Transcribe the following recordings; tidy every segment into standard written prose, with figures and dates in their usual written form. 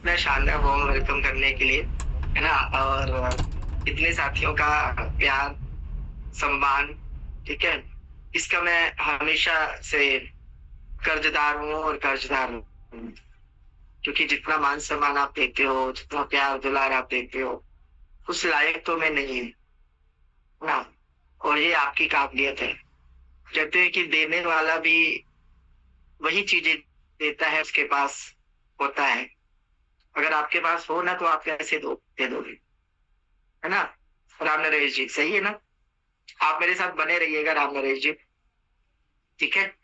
इतना शानदार warm welcome करने के लिए, है ना? और इतने साथियों का प्यार, सम्मान, ठीक है? इसका मैं हमेशा से कर्जदार हूँ और कर्जदार हूँ। क्योंकि जितना मान-सम्मान आप देते हो, जितना प्यार-दुलार आप देते हो, उस लायक तो मैं नहीं हूँ, है ना? और ये आपकी काबिलियत है। कहते हैं कि देने वाला भी वही चीज़ें देता है उसके पास होता है। अगर आपके पास हो ना तो आप कैसे दे दोगे, है ना? राम नरेश जी, सही है ना? आप मेरे साथ बने रहिएगा राम नरेश जी, ठीक है?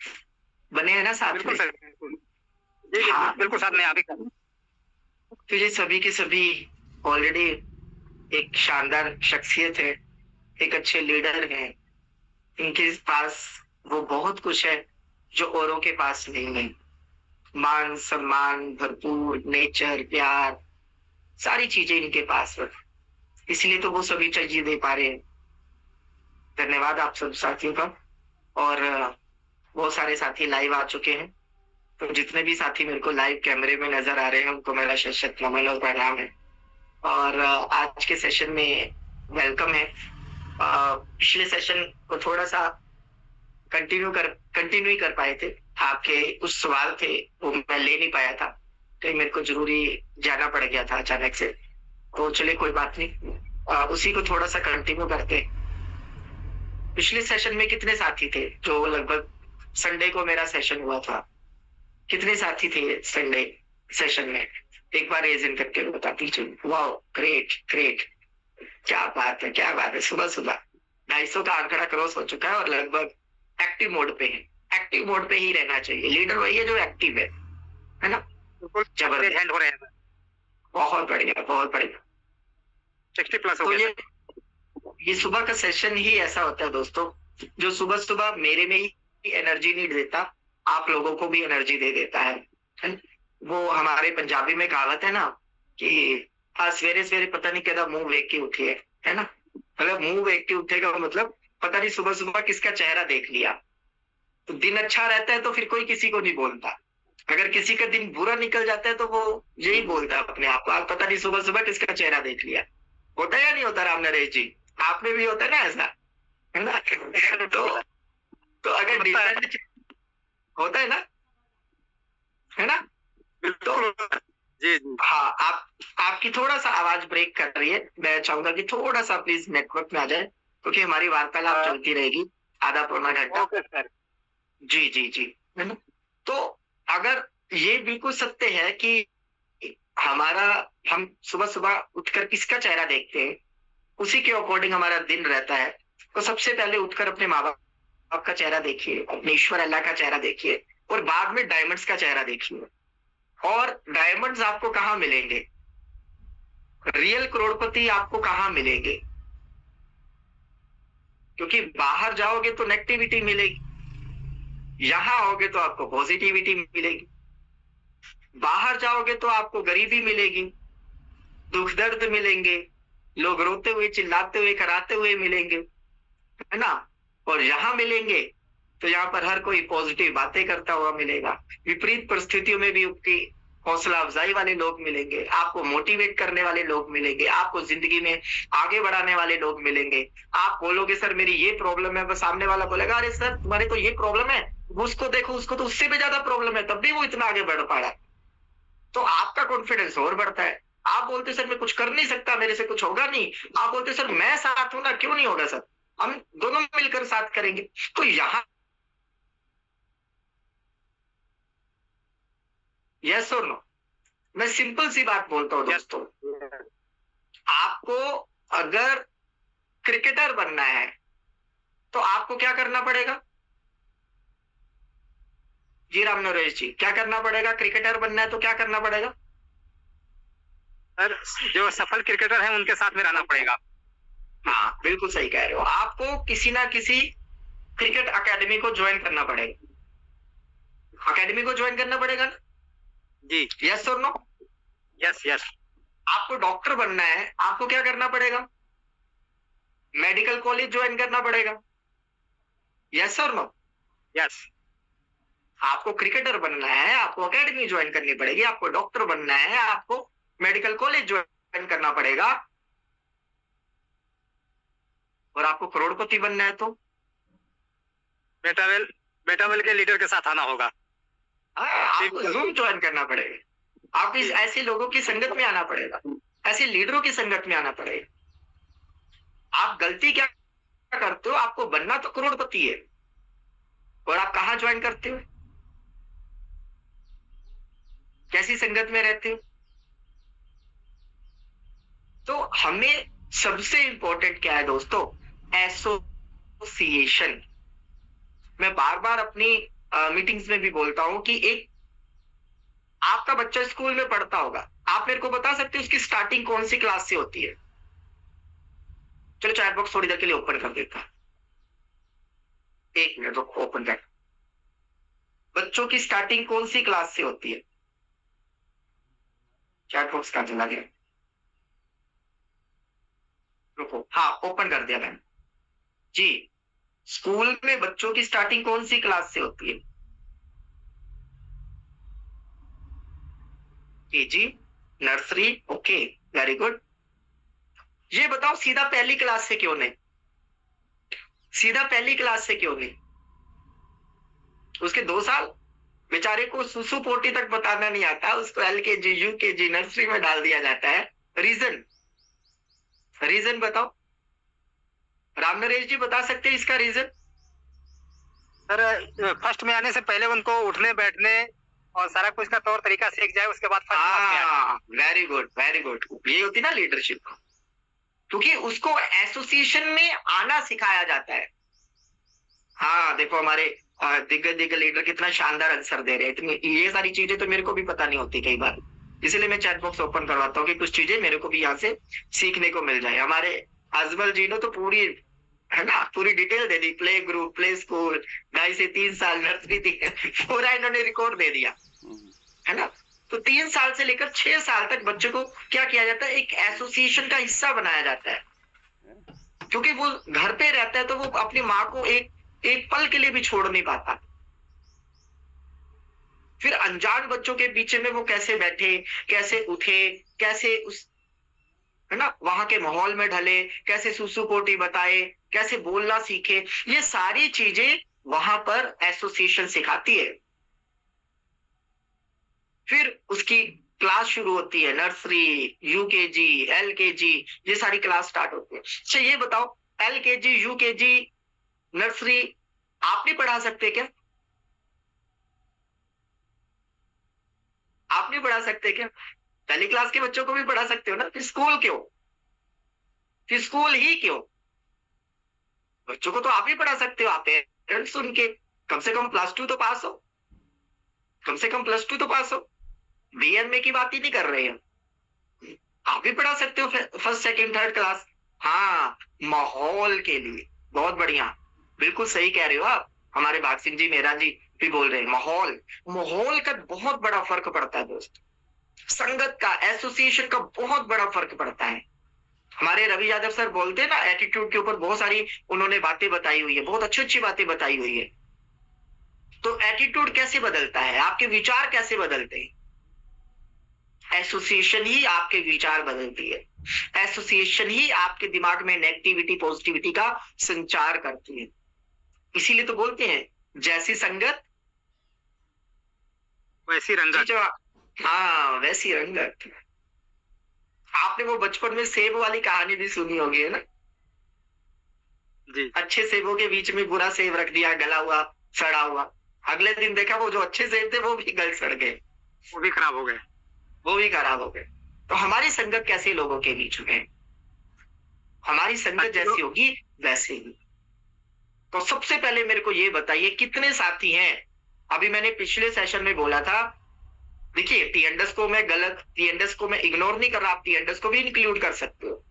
बने हैं ना साथ बिल्कुल में? सर, बिल्कुल। जी, जी, हाँ, बिल्कुल साथ में आप ही कर तो ये सभी के सभी ऑलरेडी एक शानदार शख्सियत है, एक अच्छे लीडर हैं। इनके पास वो बहुत कुछ है जो औरों के पास नहीं है। मान-सम्मान भरपूर, नेचर, प्यार, सारी चीज़ें इनके पास है। इसलिए तो वो सभी चीज़ें दे पा रहे हैं। धन्यवाद आप सब साथियों का। और बहुत सारे साथी लाइव आ चुके हैं। तो जितने भी साथी मेरे को लाइव कैमरे में नज़र आ रहे हैं, उनको मेरा शत-शत नमन और प्रणाम है। और आज के सेशन में वेलकम है। पिछले सेशन को थोड़ा-सा कंटिन्यू ही कर पाए थे। आपके कुछ सवाल थे, वो मैं ले नहीं पाया था। कहीं मेरे को ज़रूरी जाना पड़ गया था अचानक से। तो चलिए कोई बात नहीं। उसी को थोड़ा-सा कंटिन्यू करते हैं। पिछले सेशन में कितने साथी थे? जो लगभग संडे को मेरा सेशन हुआ था। कितने साथी थे संडे सेशन में? एक बार रेज़ इन करके बता दीजिए। वाओ! Great, great. क्या बात है, क्या बात है। सुबह-सुबह 250 का आंकड़ा क्रॉस हो चुका है और लगभग एक्टिव मोड पे है। एक्टिव मोड पे ही रहना चाहिए। लीडर वही है जो एक्टिव है ना? बिल्कुल तेज़ जबरदस्त। हैंड हो रहे हैं सर। बहुत बढ़िया, बहुत बढ़िया। 60 प्लस हो तो गया सर। ये सुबह का सेशन ही ऐसा होता है दोस्तों, जो सुबह-सुबह मेरे में ही एनर्जी नहीं देता, आप लोगों को भी एनर्जी दे देता है? वो हमारे पंजाबी में कहावत है ना कि सवेरे-सवेरे पता नहीं केदा मुँह वेख के उठिए, है ना? मतलब मुँह वेख के उठेगा मतलब पता नहीं सुबह-सुबह किसका चेहरा देख लिया। तो दिन अच्छा रहता है तो फिर कोई किसी को नहीं बोलता। अगर किसी का दिन बुरा निकल जाता है तो वो यही बोलता है अपने आप को, आज पता नहीं सुबह-सुबह किसका चेहरा देख लिया। होता है या नहीं होता राम नरेश जी? आप में भी होता है ना ऐसा? है ना? तो अगर होता है, डिफरेंट होता है ना? है ना? तो बिल्कुल होता है। जी, जी। हाँ, आपकी थोड़ा-सा आवाज़ ब्रेक कर रही है। मैं चाहूँगा कि थोड़ा-सा प्लीज़ नेटवर्क में आ जाएँ, क्योंकि हमारी वार्तालाप चलती रहेगी आधा पौना घंटा। Okay sir. जी, जी, जी। है ना? तो अगर ये बिल्कुल सत्य है कि हमारा हम सुबह-सुबह उठकर किसका चेहरा देखते हैं, उसी के अकॉर्डिंग हमारा दिन रहता है। तो सबसे पहले उठकर अपने माँ-बाप का चेहरा देखिए, अपने ईश्वर अल्लाह का चेहरा देखिए और बाद में डायमंड्स का चेहरा देखिए। और डायमंड्स आपको कहाँ मिलेंगे? रियल करोड़पति आपको कहाँ मिलेंगे? क्योंकि बाहर जाओगे तो नेगेटिविटी मिलेगी, यहाँ आओगे तो आपको पॉजिटिविटी मिलेगी। बाहर जाओगे तो आपको गरीबी मिलेगी, दुःख दर्द मिलेंगे, लोग रोते हुए, चिल्लाते हुए, कराते हुए मिलेंगे, है ना? और यहाँ मिलेंगे, तो यहाँ पर हर कोई पॉजिटिव बातें करता हुआ मिलेगा। विपरीत परिस्थितियों में भी आपकी हौसला अफ़ज़ाई वाले लोग मिलेंगे, आपको मोटिवेट करने वाले लोग मिलेंगे, आपको ज़िंदगी में आगे बढ़ाने वाले लोग मिलेंगे। आप बोलोगे सर मेरी ये प्रॉब्लम है, तो सामने वाला बोलेगा अरे सर तुम्हारे तो ये प्रॉब्लम है, उसको देखो उसको तो उससे भी ज़्यादा प्रॉब्लम है, तब भी वो इतना आगे बढ़ पा रहा है। तो आपका कॉन्फिडेंस और बढ़ता है। आप बोलते सर मैं कुछ कर नहीं सकता, मेरे से कुछ होगा नहीं। आप बोलते सर मैं साथ हूँ ना, क्यों नहीं होगा सर? हम दोनों मिलकर साथ करेंगे। तो यहाँ यस और नो? मैं सिंपल सी बात बोलता हूँ यस। दोस्तों, आपको अगर क्रिकेटर बनना है, तो आपको क्या करना पड़ेगा? जी राम नरेश जी, क्या करना पड़ेगा? क्रिकेटर बनना है तो क्या करना पड़ेगा? सर, जो सफल क्रिकेटर हैं उनके साथ में रहना पड़ेगा। हाँ, बिल्कुल सही कह रहे हो। आपको किसी ना किसी क्रिकेट अकेडमी को जॉइन करना पड़ेगा। अकेडमी को जॉइन करना पड़ेगा ना? जी, यस और नो? Yes, yes. आपको डॉक्टर बनना है, आपको क्या करना पड़ेगा? मेडिकल कॉलेज जॉइन करना पड़ेगा। यस और नो? यस। आपको क्रिकेटर बनना है, आपको एकेडमी ज्वाइन करनी पड़ेगी, आपको डॉक्टर बनना है, आपको मेडिकल कॉलेज ज्वाइन करना पड़ेगा, और आपको करोड़पति बनना है तो मेटावेल के लीडर के साथ आना होगा। आपको जूम ज्वाइन करना पड़ेगा, आपको ऐसे लोगों की संगत में आना पड़ेगा, ऐसे लीडरों की संगत में आना पड़ेगा। आप गलती क्या करते हो? आपको बनना तो करोड़पति है, और आप कहां ज्वाइन करते हो? कैसी संगत में रहते हो? तो हमें सबसे इंपॉर्टेंट क्या है दोस्तों? एसोसिएशन। मैं बार बार अपनी मीटिंग्स में भी बोलता हूं कि एक आपका बच्चा स्कूल में पढ़ता होगा, आप मेरे को बता सकते हो उसकी स्टार्टिंग कौन सी क्लास से होती है? चलो चैट बॉक्स थोड़ी देर के लिए ओपन कर देता, 1 मिनट रुको, ओपन कर। बच्चों की स्टार्टिंग कौन सी क्लास से होती है? चैट बॉक्स कहां चला गया? रुको, हाँ ओपन कर दिया मैंने जी। स्कूल में बच्चों की स्टार्टिंग कौन सी क्लास से होती है? KG, nursery, okay, very good. ये बताओ सीधा पहली क्लास से क्यों नहीं? सीधा पहली क्लास से क्यों नहीं? उसके 2 साल बेचारे को सुसु पोटी तक बताना नहीं आता, उसको एलकेजी यूकेजी नर्सरी में डाल दिया जाता है। रीजन, रीजन बताओ। राम नरेश जी बता सकते हैं इसका रीजन? सर फर्स्ट में आने से पहले उनको उठने बैठने और सारा कुछ का तौर तरीका सीख जाए, उसके बाद वेरी गुड, वेरी गुड। ये होती ना लीडरशिप, क्योंकि उसको एसोसिएशन में आना सिखाया जाता है। हाँ देखो हमारे दिग्गज लीडर कितना शानदार आंसर दे रहे हैं। इतनी ये सारी चीजें तो मेरे को भी पता नहीं होती कई बार, इसीलिए मैं चैट बॉक्स ओपन करवाता हूँ कि कुछ चीजें मेरे को भी यहाँ से सीखने को मिल जाए। हमारे अजमल जी ने तो पूरी, है ना, पूरी डिटेल दे दी, प्ले ग्रुप, प्ले स्कूल, 2.5 से 3 साल, नर्सरी पूरा इन्होंने रिकॉर्ड दे दिया, है ना। तो 3 साल से लेकर 6 साल तक बच्चे को क्या किया जाता है? एक एसोसिएशन का हिस्सा बनाया जाता है, क्योंकि वो घर पे रहता है तो वो अपनी माँ को एक पल के लिए भी छोड़ नहीं पाता। फिर अनजान बच्चों के बीच में वो कैसे बैठे, कैसे उठे, कैसे उस, है ना, वहां के माहौल में ढले, कैसे सुसु पोटी बताए, कैसे बोलना सीखे, ये सारी चीजें वहां पर एसोसिएशन सिखाती है। फिर उसकी क्लास शुरू होती है, नर्सरी, यूकेजी, एलकेजी, ये सारी क्लास स्टार्ट होती है। अच्छा ये बताओ, एलकेजी, यूकेजी, नर्सरी आप नहीं पढ़ा सकते क्या? आप नहीं पढ़ा सकते क्या? पहली क्लास के बच्चों को भी पढ़ा सकते हो ना। फिर स्कूल क्यों? फिर स्कूल ही क्यों? बच्चों को तो आप ही पढ़ा सकते हो, आप पेरेंट्स उनके कम से कम +2 तो पास हो, कम से कम +2 तो पास हो। बीएमए की बात ही नहीं कर रहे हैं, आप भी पढ़ा सकते हो फर्स्ट सेकंड थर्ड क्लास। हाँ, माहौल के लिए बहुत बढ़िया, बिल्कुल सही कह रहे हो आप। हमारे भाग सिंह जी, मेरा जी भी बोल रहे हैं, माहौल, माहौल का बहुत बड़ा फर्क पड़ता है दोस्त। संगत का, एसोसिएशन का बहुत बड़ा फर्क पड़ता है। हमारे रवि यादव सर बोलते हैं ना, एटीट्यूड के ऊपर बहुत सारी उन्होंने बातें बताई हुई है, बहुत अच्छी अच्छी बातें बताई हुई है। तो एटीट्यूड कैसे बदलता है? आपके विचार कैसे बदलते हैं? एसोसिएशन ही आपके विचार बदलती है, एसोसिएशन ही आपके दिमाग में नेगेटिविटी पॉजिटिविटी का संचार करती है। इसीलिए तो बोलते हैं, जैसी संगत वैसी रंगत। हाँ, वैसी रंगत। आपने वो बचपन में सेब वाली कहानी भी सुनी होगी, है ना जी। अच्छे सेबों के बीच में बुरा सेब रख दिया, गला हुआ, सड़ा हुआ। अगले दिन देखा वो जो अच्छे सेब थे वो भी गल सड़ गए, वो भी खराब हो गए, वो भी खराब हो गए। तो हमारी संगत कैसे लोगों के बीच में? हमारी संगत जैसी होगी वैसे ही। तो सबसे पहले मेरे को ये बताइए, कितने साथी हैं? अभी मैंने पिछले सेशन में बोला था, देखिए टीएनडस को मैं गलत, टीएनडस को मैं इग्नोर नहीं कर रहा, आप टीएनडस को भी इंक्लूड कर सकते हो,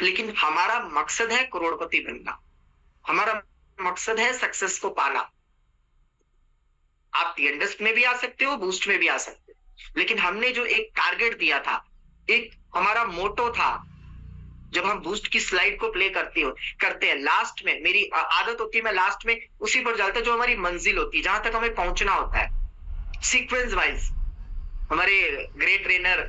लेकिन हमारा मकसद है करोड़पति बनना, हमारा मकसद है सक्सेस को पाना। आप टीएनडस में भी आ सकते हो, बूस्ट में भी आ सकते हो, लेकिन हमने जो एक टारगेट दिया था, एक हमारा मोटो था, जब हम बूस्ट की स्लाइड को प्ले करते हैं, लास्ट में मेरी आदत होती है, मैं लास्ट में उसी पर जाता है जो हमारी मंजिल होती है, जहां तक हमें पहुंचना होता है सीक्वेंस वाइज। हमारे ग्रेट ट्रेनर,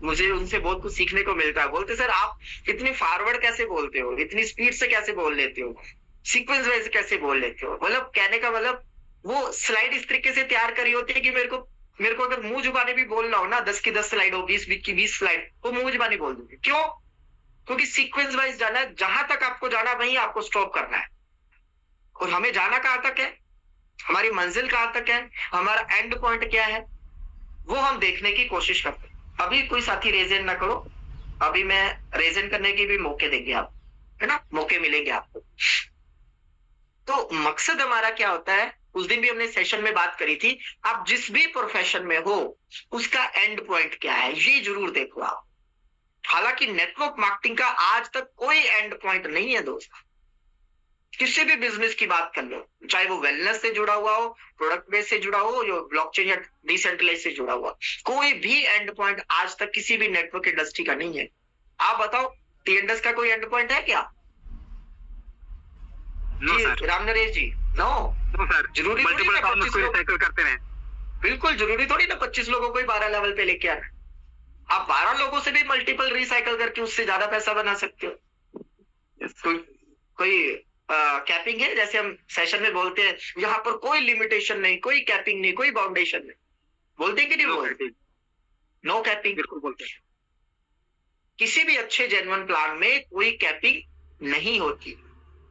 मुझे उनसे बहुत कुछ सीखने को मिलता है। बोलते सर आप इतनी फॉरवर्ड कैसे बोलते हो, इतनी स्पीड से कैसे बोल लेते हो, सीक्वेंस वाइज कैसे बोल लेते हो। मतलब कहने का मतलब वो स्लाइड इस तरीके से तैयार करी होती है कि मेरे को अगर मुंह जुबाने भी बोलना हो ना, 10 की 10 स्लाइड हो, 20 की 20 स्लाइड, वो मुंह जुबानी बोल दूंगी। क्यों? क्योंकि सीक्वेंस वाइज जाना है, जहां तक आपको जाना वहीं आपको स्टॉप करना है। और हमें जाना कहां तक है, हमारी मंजिल कहां तक है, हमारा एंड पॉइंट क्या है, वो हम देखने की कोशिश करते हैं। अभी कोई साथी रेजन ना करो, अभी मैं रेजन करने के भी मौके देंगे आप, है ना, मौके मिलेंगे आपको। तो मकसद हमारा क्या होता है, उस दिन भी हमने सेशन में बात करी थी, आप जिस भी प्रोफेशन में हो उसका एंड पॉइंट क्या है ये जरूर देखो आप। हालांकि नेटवर्क मार्केटिंग का आज तक कोई एंड पॉइंट नहीं है दोस्त। किसी भी बिजनेस की बात कर लो, चाहे वो वेलनेस से जुड़ा हुआ हो, प्रोडक्ट बेस से जुड़ा हो, जो ब्लॉकचेन या डिसेंट्रलाइज से जुड़ा हुआ, कोई भी एंड पॉइंट आज तक किसी भी नेटवर्क इंडस्ट्री का नहीं है। आप बताओ टीएनडस का कोई एंड पॉइंट है क्या? नो जी सर, राम नरेश जी, नो सर, जरूरी थोड़ी मल्टीपल ना अकाउंट 25 में लोग, साइकिल करते रहे। बिल्कुल जरूरी थोड़ी ना 25 लोगों को ही 12 लेवल पे लेके आना। आप 12 लोगों से भी मल्टीपल रिसाइकल करके उससे ज्यादा पैसा बना सकते हो। कोई कैपिंग है, जैसे हम सेशन में बोलते हैं यहाँ पर कोई लिमिटेशन नहीं, कोई कैपिंग नहीं, कोई बाउंडेशन नहीं, बोलते कि नहीं बोलते? नो कैपिंग, बिल्कुल बोलते हैं। किसी भी अच्छे जेन्युइन प्लान में कोई कैपिंग नहीं होती,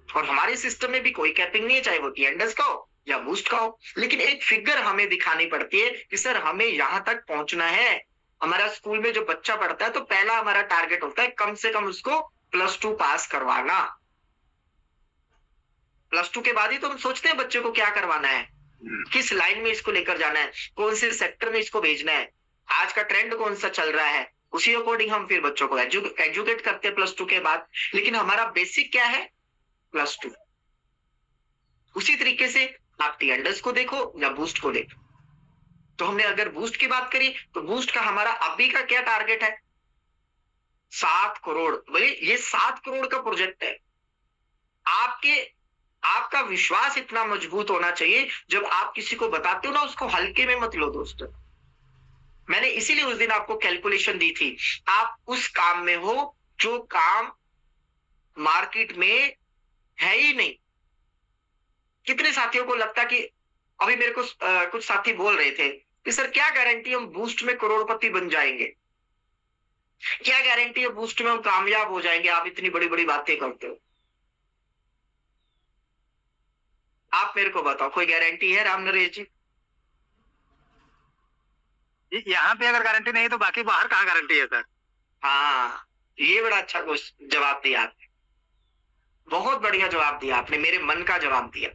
और हमारे सिस्टम में भी कोई कैपिंग नहीं है, चाहे वो टीएनडस का हो या बूस्ट का हो। लेकिन एक फिगर हमें दिखानी पड़ती है कि सर हमें यहां तक पहुंचना है। हमारा स्कूल में जो बच्चा पढ़ता है तो पहला हमारा टारगेट होता है कम से कम उसको +2 पास करवाना। +2 के बाद ही तो हम सोचते हैं बच्चे को क्या करवाना है, किस लाइन में इसको लेकर जाना है, कौन से सेक्टर में इसको भेजना है, आज का ट्रेंड कौन सा चल रहा है, उसी अकॉर्डिंग हम फिर बच्चों को एजुकेट करते हैं +2 के बाद। लेकिन हमारा बेसिक क्या है, +2। उसी तरीके से आप टीएनडस को देखो या बूस्ट को देखो। तो हमने अगर बूस्ट की बात करी तो बूस्ट का हमारा अभी का क्या टारगेट है, 7 करोड़। भाई ये 7 करोड़ का प्रोजेक्ट है। आपका विश्वास इतना मजबूत होना चाहिए, जब आप किसी को बताते हो ना उसको हल्के में मत लो दोस्तों। मैंने इसीलिए उस दिन आपको कैलकुलेशन दी थी, आप उस काम में हो जो काम मार्केट में है ही नहीं। कितने साथियों को लगता कि अभी मेरे को कुछ साथी बोल रहे थे कि सर क्या गारंटी हम बूस्ट में करोड़पति बन जाएंगे, क्या गारंटी है बूस्ट में हम कामयाब हो जाएंगे, आप इतनी बड़ी बड़ी बातें करते हो। आप मेरे को बताओ कोई गारंटी है राम नरेश जी? यहाँ पे अगर गारंटी नहीं तो बाकी बाहर कहाँ गारंटी है सर? हाँ, ये बड़ा अच्छा जवाब दिया आपने, बहुत बढ़िया जवाब दिया आपने, मेरे मन का जवाब दिया।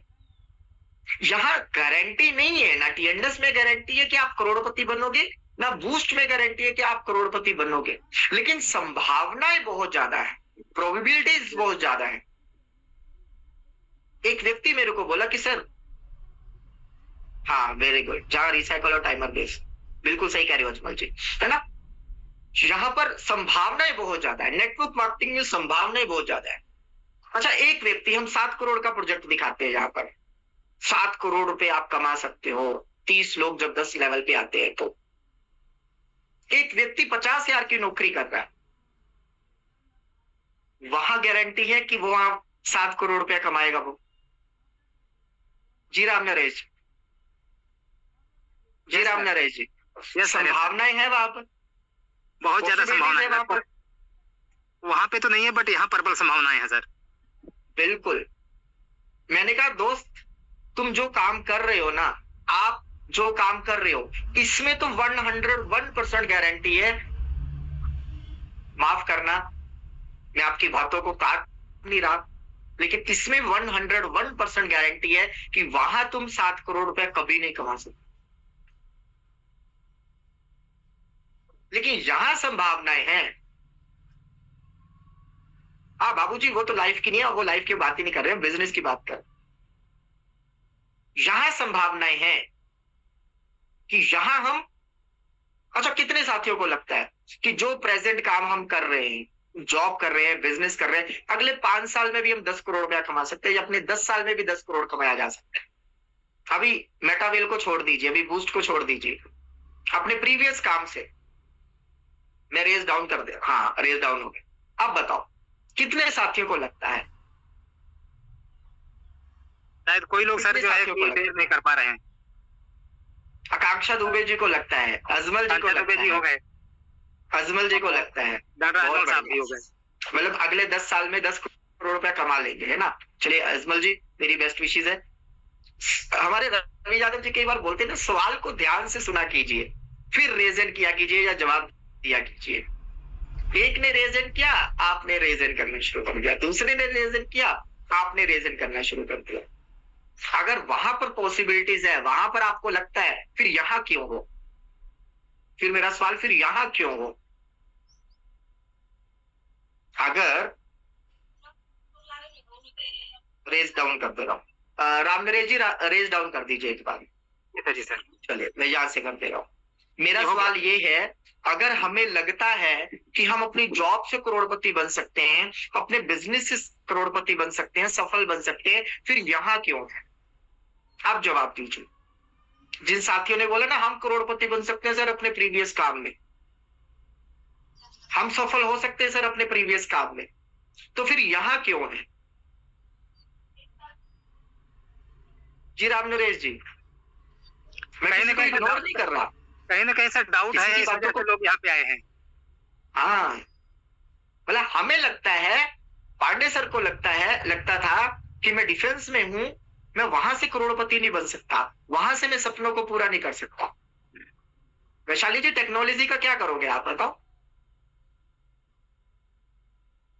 यहाँ गारंटी नहीं है, ना टीएनडस में गारंटी है कि आप करोड़पति बनोगे, ना बूस्ट में गारंटी है कि आप करोड़पति बनोगे, लेकिन संभावनाएं बहुत ज्यादा है, प्रोबेबिलिटीज बहुत ज्यादा है। एक व्यक्ति मेरे को बोला कि सर, हाँ वेरी गुड, जहां रिसाइकल और टाइमर बेस, बिल्कुल सही कह रहे हो अजमल जी, है ना। यहां पर संभावनाएं बहुत ज्यादा है, नेटवर्क मार्केटिंग में संभावनाएं बहुत ज्यादा है। अच्छा, एक व्यक्ति, हम 7 करोड़ का प्रोजेक्ट दिखाते हैं, जहां पर 7 करोड़ रुपए आप कमा सकते हो, 30 लोग जब 10 लेवल पे आते हैं तो। एक व्यक्ति 50,000 की नौकरी कर रहा है, वहां गारंटी है कि वो आप 7 करोड़ रुपया कमाएगा वो? जी राम नरेश, जी राम नरेश जी, संभावनाएं है वहां पर, बहुत ज्यादा संभावना है वहां पर। वहां पे तो नहीं है, बट यहाँ प्रबल संभावनाएं हैं सर। बिल्कुल, मैंने कहा दोस्त तुम जो काम कर रहे हो ना, आप जो काम कर रहे हो इसमें तो 101% गारंटी है। माफ करना, मैं आपकी बातों को काट नहीं रहा, लेकिन इसमें 101% गारंटी है कि वहां तुम 7 करोड़ रुपया कभी नहीं कमा सकते। लेकिन यहां संभावनाएं हैं। हाँ बाबूजी, वो तो लाइफ की नहीं है, वो लाइफ की बात ही नहीं कर रहे हैं, बिजनेस की बात कर। यहां संभावनाएं हैं कि यहां हम, अच्छा कितने साथियों को लगता है कि जो प्रेजेंट काम हम कर रहे हैं जॉब कर रहे हैं, बिजनेस कर रहे हैं, अगले 5 साल में भी हम 10 करोड़ रुपया कमा सकते हैं, या अपने 10 साल में भी 10 करोड़ कमाया जा सकता है। अभी मेटावेल को छोड़ दीजिए, अभी बूस्ट को छोड़ दीजिए, अपने प्रीवियस काम से मैं रेज डाउन कर दे, हाँ रेज डाउन हो गया। अब बताओ कितने साथियों को लगता है, शायद कोई लोग सर कितने जो है साथियों को कि लगता है? नहीं कर पा रहे हैं। आकांक्षा दुबे जी को लगता है, अजमल जी को संजय दुबे लगता जी हो है, गए, अजमल जी को लगता है, डॉक्टर बहुत अजमल साहब भी हो बढ़िया। गए। मतलब अगले 10 साल में 10 करोड़ रुपया कमा लेंगे, है ना। चलिए अजमल जी, मेरी बेस्ट विशेष है। हमारे रवि यादव जी कई बार बोलते हैं ना, सवाल को ध्यान से सुना कीजिए, फिर रेजन किया कीजिए या जवाब दिया कीजिए। एक ने रेजन किया, आपने रेजन करना शुरू कर दिया, दूसरे ने रेजन किया, आपने रेजन करना शुरू कर दिया। अगर वहां पर पॉसिबिलिटीज है, वहां पर आपको लगता है, फिर यहां क्यों हो? फिर मेरा सवाल, फिर यहां क्यों हो? अगर रेज डाउन कर दे रहा हूं, राम नरेश जी रेज डाउन कर दीजिए एक बार। जी सर। चलिए मैं यहां से कर दे रहा हूं। मेरा ये हो सवाल ये है, अगर हमें लगता है कि हम अपनी जॉब से करोड़पति बन सकते हैं, अपने बिजनेस से करोड़पति बन सकते हैं, सफल बन सकते हैं, फिर यहां क्यों है? आप जवाब दीजिए। जिन साथियों ने बोला ना हम करोड़पति बन सकते हैं सर अपने प्रीवियस काम में, हम सफल हो सकते हैं सर अपने प्रीवियस काम में, तो फिर यहां क्यों है? जी राम नरेश जी, मैं कहीं किसी ना को कहीं इग्नोर नहीं कर रहा, कहीं ना कहीं सर डाउट किसी है, की इस बातों वजह को, से लोग यहाँ पे आए हैं। हाँ मतलब हमें लगता है, पांडे सर को लगता था कि मैं डिफेंस में हूं, मैं वहां से करोड़पति नहीं बन सकता, वहां से मैं सपनों को पूरा नहीं कर सकता। वैशाली जी, टेक्नोलॉजी का क्या करोगे आप बताओ?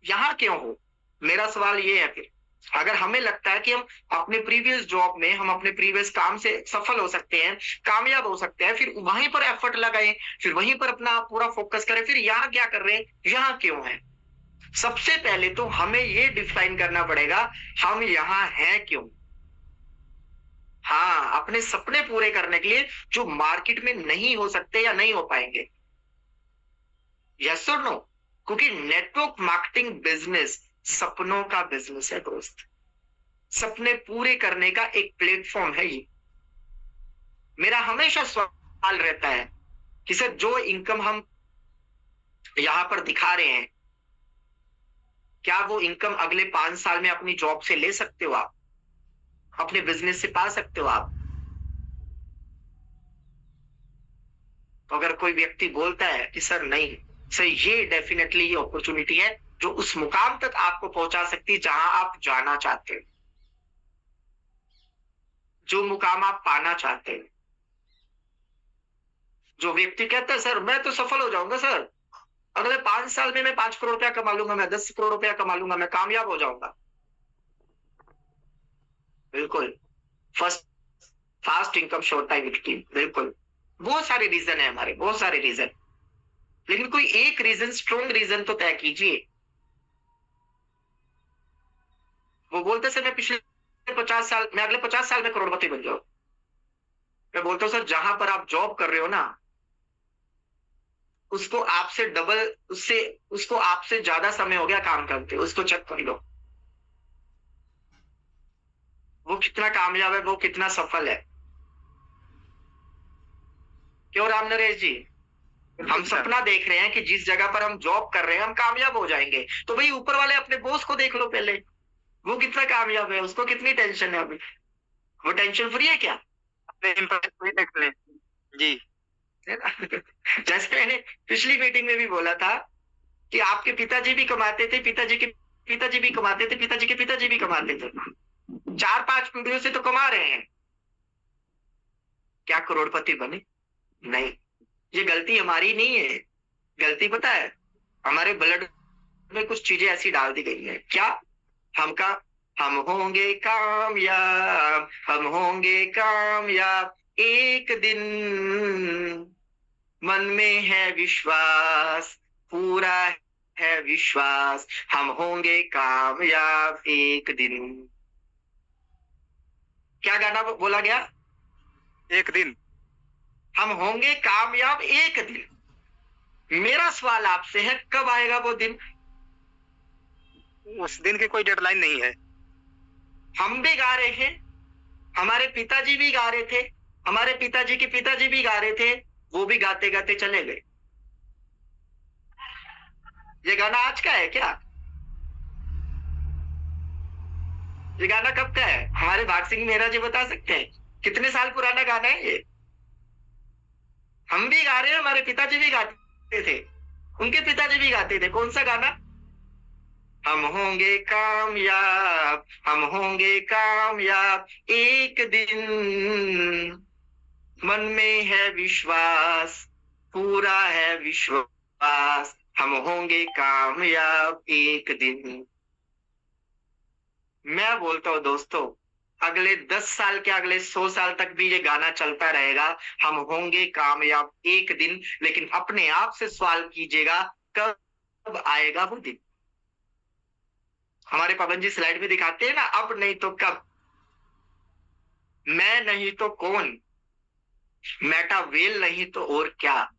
यहां क्यों हो? मेरा सवाल ये है, फिर अगर हमें लगता है कि हम अपने प्रीवियस जॉब में, हम अपने प्रीवियस काम से सफल हो सकते हैं, कामयाब हो सकते हैं, फिर वहीं पर एफर्ट लगाएं, फिर वहीं पर अपना पूरा फोकस करें, फिर यहाँ क्या कर रहे हैं, यहाँ क्यों है? सबसे पहले तो हमें ये डिफाइन करना पड़ेगा, हम यहाँ हैं क्यों। हाँ, अपने सपने पूरे करने के लिए जो मार्केट में नहीं हो सकते या नहीं हो पाएंगे। यस और नो? क्योंकि नेटवर्क मार्केटिंग बिजनेस सपनों का बिजनेस है दोस्त, सपने पूरे करने का एक प्लेटफॉर्म है ये। मेरा हमेशा सवाल रहता है कि सर जो इनकम हम यहां पर दिखा रहे हैं, क्या वो इनकम अगले 5 साल में अपनी जॉब से ले सकते हो आप, अपने बिजनेस से पा सकते हो आप? तो अगर कोई व्यक्ति बोलता है कि सर नहीं, सर ये डेफिनेटली ये अपॉर्चुनिटी है जो उस मुकाम तक आपको पहुंचा सकती है जहां आप जाना चाहते हो, जो मुकाम आप पाना चाहते हो। जो व्यक्ति कहता है सर मैं तो सफल हो जाऊंगा सर, अगले 5 साल में मैं 5 करोड़ रुपया कमा लूंगा, मैं 10 करोड़ रुपया कमा लूंगा, मैं कामयाब हो जाऊंगा। बिल्कुल, first fast income short time scheme, बिल्कुल। बहुत सारे रीजन है हमारे, बहुत सारे रीजन, लेकिन कोई एक रीजन, स्ट्रॉन्ग रीजन तो तय कीजिए। वो बोलते सर मैं पिछले 50 साल, मैं अगले 50 साल में करोड़पति बन जाऊं। मैं बोलता हूं सर जहां पर आप जॉब कर रहे हो ना, उसको आपसे डबल, उसको आपसे ज्यादा समय हो गया काम करते, उसको चेक कर लो, वो कितना कामयाब है, वो कितना सफल है। क्यों राम नरेश जी? हम सपना देख रहे हैं कि जिस जगह पर हम जॉब कर रहे हैं हम कामयाब हो जाएंगे, तो भाई ऊपर वाले अपने बॉस को देख लो पहले, वो कितना कामयाब है, उसको कितनी टेंशन है अभी, वो टेंशन फ्री है क्या? अपने इम्प्रेस देख लें जी। जैसे मैंने पिछली मीटिंग में भी बोला था कि आपके पिताजी भी कमाते थे, पिताजी के पिताजी भी कमाते थे, पिताजी के पिताजी भी कमाते थे, 4-5 पीढ़ियों से तो कमा रहे हैं, क्या करोड़पति बने? नहीं, ये गलती हमारी नहीं है। गलती पता है, हमारे ब्लड में कुछ चीजें ऐसी डाल दी गई है, क्या हम होंगे कामयाब, हम होंगे कामयाब एक दिन, मन में है विश्वास, पूरा है विश्वास, हम होंगे कामयाब एक दिन। क्या गाना बोला गया? एक दिन हम होंगे कामयाब एक दिन। मेरा सवाल आपसे है, कब आएगा वो दिन? उस दिन की कोई डेडलाइन नहीं है। हम भी गा रहे हैं, हमारे पिताजी भी गा रहे थे, हमारे पिताजी के पिताजी भी गा रहे थे, वो भी गाते गाते चले गए। ये गाना आज का है क्या? ये गाना कब का है? हमारे भाग सिंह मेहरा जी बता सकते हैं कितने साल पुराना गाना है ये? हम भी गा रहे हैं, हमारे पिताजी भी गाते थे, उनके पिताजी भी गाते थे। कौन सा गाना? हम होंगे कामयाब, हम होंगे कामयाब एक दिन, मन में है विश्वास, पूरा है विश्वास, हम होंगे कामयाब एक दिन। मैं बोलता हूं दोस्तों, अगले 10 साल के, अगले 100 साल तक भी ये गाना चलता रहेगा, हम होंगे कामयाब एक दिन। लेकिन अपने आप से सवाल कीजिएगा, कब आएगा वो दिन? हमारे पवन जी स्लाइड में दिखाते हैं ना, अब नहीं तो कब, मैं नहीं तो कौन, मेटा वेल नहीं तो और क्या।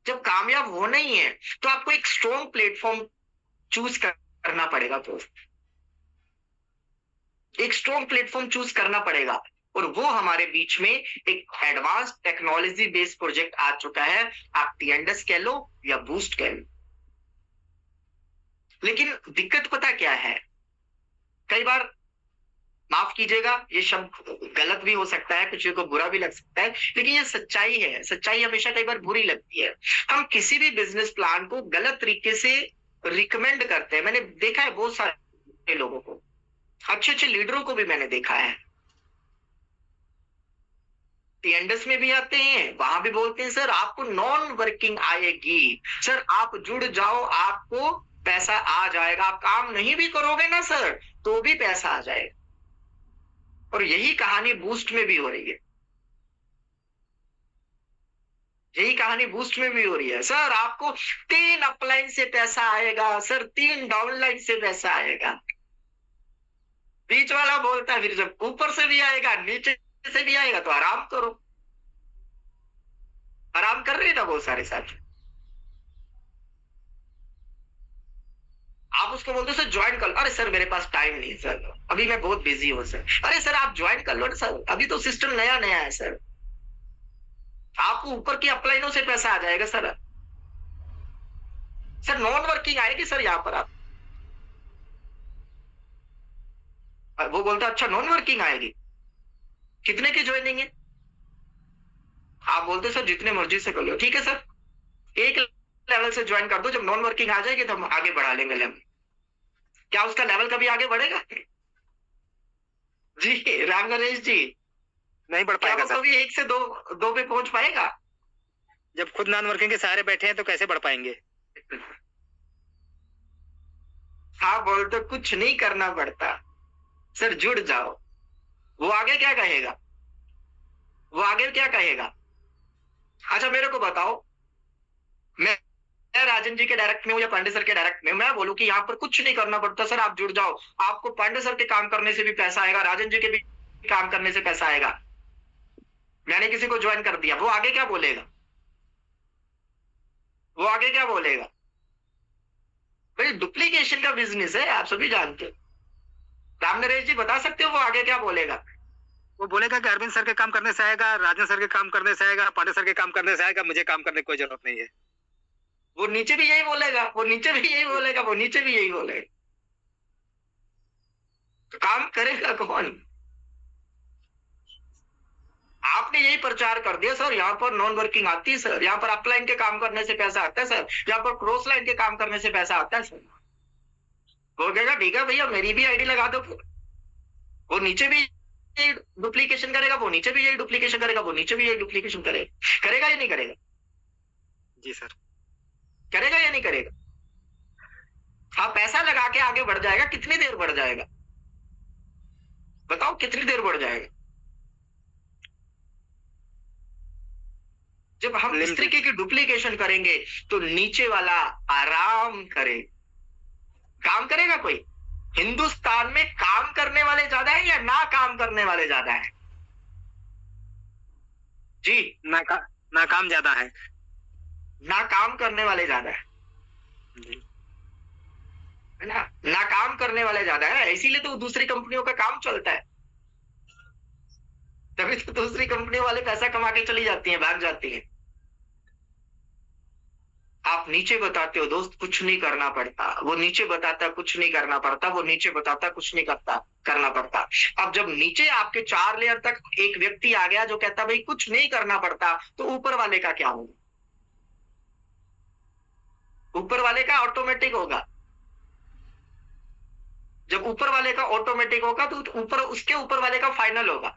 जब कामयाब होना ही है तो आपको एक स्ट्रॉन्ग प्लेटफॉर्म चूज करना पड़ेगा दोस्त, एक स्ट्रॉन्ग प्लेटफॉर्म चूज करना पड़ेगा। और वो हमारे बीच में एक एडवांस टेक्नोलॉजी बेस्ड प्रोजेक्ट आ चुका है, आप टीएनडस कह लो या बूस्ट कह लो। लेकिन दिक्कत पता क्या है, कई बार, माफ कीजिएगा ये शब्द गलत भी हो सकता है, किसी को बुरा भी लग सकता है, लेकिन ये सच्चाई है। सच्चाई हमेशा कई बार बुरी लगती है। हम किसी भी बिजनेस प्लान को गलत तरीके से रिकमेंड करते हैं। मैंने देखा है बहुत सारे लोगों को, अच्छे अच्छे लीडरों को भी मैंने देखा है, टीएनडस में भी आते हैं, वहां भी बोलते हैं सर आपको नॉन वर्किंग आएगी, सर आप जुड़ जाओ आपको पैसा आ जाएगा, आप काम नहीं भी करोगे ना सर तो भी पैसा आ जाएगा। और यही कहानी बूस्ट में भी हो रही है, यही कहानी बूस्ट में भी हो रही है। सर आपको 3 अपलाइन से पैसा आएगा, सर 3 डाउनलाइन से पैसा आएगा। बीच वाला बोलता है फिर जब ऊपर से भी आएगा नीचे से भी आएगा तो आराम करो। आराम कर रहे हैं ना बहुत सारे साथी। आप उसको बोलते हो सर ज्वाइन कर लो, अरे सर मेरे पास टाइम नहीं है सर, अभी मैं बहुत बिजी हूं सर। अरे सर आप ज्वाइन कर लो ना सर, अभी तो सिस्टम नया नया है सर, आपको ऊपर की अपलाइनों से पैसा आ जाएगा सर। सर नॉन वर्किंग आएगी सर यहाँ पर आप, वो बोलता अच्छा नॉन वर्किंग आएगी, कितने की ज्वाइनिंग है? आप बोलते सर जितने मर्जी से कर लो। ठीक है सर, एक लेवल से ज्वाइन कर दो, जब नॉन वर्किंग आ जाएगी तो हम आगे बढ़ा लेंगे लेवल। क्या उसका लेवल कभी आगे बढ़ेगा? जी राम गणेश जी, नहीं बढ़ क्या पाएगा वो सर। कभी 1 से 2 पे पहुंच पाएगा? जब खुद नॉन वर्किंग के सहारे बैठे हैं तो कैसे बढ़ पाएंगे? हाँ बोलते कुछ नहीं करना पड़ता सर, जुड़ जाओ। वो आगे क्या कहेगा, वो आगे क्या कहेगा? अच्छा मेरे को बताओ, मैं राजन जी के डायरेक्ट में हूं या पांडे सर के डायरेक्ट में, मैं बोलूं कि यहाँ पर कुछ नहीं करना पड़ता सर, आप जुड़ जाओ, आपको पांडे सर के काम करने से भी पैसा आएगा, राजन जी के भी काम करने से पैसा आएगा। मैंने किसी को ज्वाइन कर दिया, वो आगे क्या बोलेगा? वो आगे क्या बोलेगा? भाई डुप्लीकेशन का बिजनेस है, आप सभी जानते हो। राम नरेश जी बता सकते हो वो आगे क्या बोलेगा? वो बोलेगा कि अरविंद सर के काम करने से आएगा, राजन सर के काम करने से आएगा, पांडे सर के काम करने से आएगा, मुझे काम करने की कोई जरूरत नहीं है। वो नीचे भी यही बोलेगा, वो नीचे भी यही बोलेगा, वो नीचे भी यही बोलेगा। तो काम करेगा कौन? आपने यही प्रचार कर दिया सर यहाँ पर नॉन वर्किंग आती है सर, यहाँ पर अपलाइन के काम करने से पैसा आता है सर, यहाँ पर क्रॉस लाइन के काम करने से पैसा आता है सर। वो कहेगा ठीक है भैया मेरी भी आईडी लगा दो। वो नीचे भी यही डुप्लीकेशन करेगा, वो नीचे भी यही डुप्लीकेशन करेगा, वो नीचे भी यही डुप्लीकेशन करेगा। करेगा या नहीं करेगा? जी सर। करेगा या नहीं करेगा? हाँ पैसा लगा के आगे बढ़ जाएगा, कितनी देर बढ़ जाएगा बताओ, कितनी देर बढ़ जाएगा? जब हम इस तरीके की डुप्लीकेशन करेंगे तो नीचे वाला आराम करे। काम करेगा कोई? हिंदुस्तान में काम करने वाले ज्यादा है या ना काम करने वाले ज्यादा है? जी नाकाम ज्यादा है। ना काम करने वाले ज्यादा है। जी। है ना काम करने वाले ज्यादा है, इसीलिए तो दूसरी कंपनियों का काम चलता है, तभी तो दूसरी कंपनी वाले पैसा कमा के चली जाती हैं, भाग जाती हैं। आप नीचे बताते हो दोस्त कुछ नहीं करना पड़ता, वो नीचे बताता कुछ नहीं करना पड़ता, वो नीचे बताता कुछ नहीं करना पड़ता। अब जब नीचे आपके 4 लेयर तक एक व्यक्ति आ गया जो कहता भाई कुछ नहीं करना पड़ता, तो ऊपर वाले का क्या होगा? ऊपर वाले का ऑटोमेटिक होगा। जब ऊपर वाले का ऑटोमेटिक होगा तो उसके ऊपर वाले का फाइनल होगा।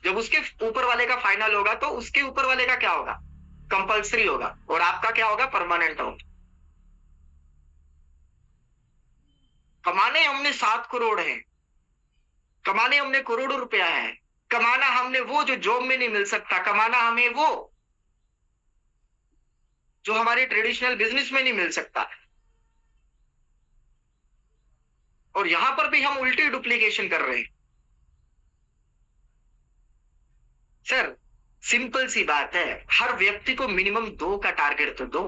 जब उसके ऊपर वाले का फाइनल होगा तो उसके ऊपर वाले का क्या होगा? कंपल्सरी होगा, और आपका क्या होगा? परमानेंट होगा। कमाने हमने 7 करोड़ है, कमाने हमने करोड़ों रुपया है, कमाना हमने वो जो जॉब में नहीं मिल सकता, कमाना हमें वो जो हमारे ट्रेडिशनल बिजनेस में नहीं मिल सकता। और यहां पर भी हम उल्टी डुप्लीकेशन कर रहे हैं। सर सिंपल सी बात है, हर व्यक्ति को मिनिमम 2 का टारगेट तो दो।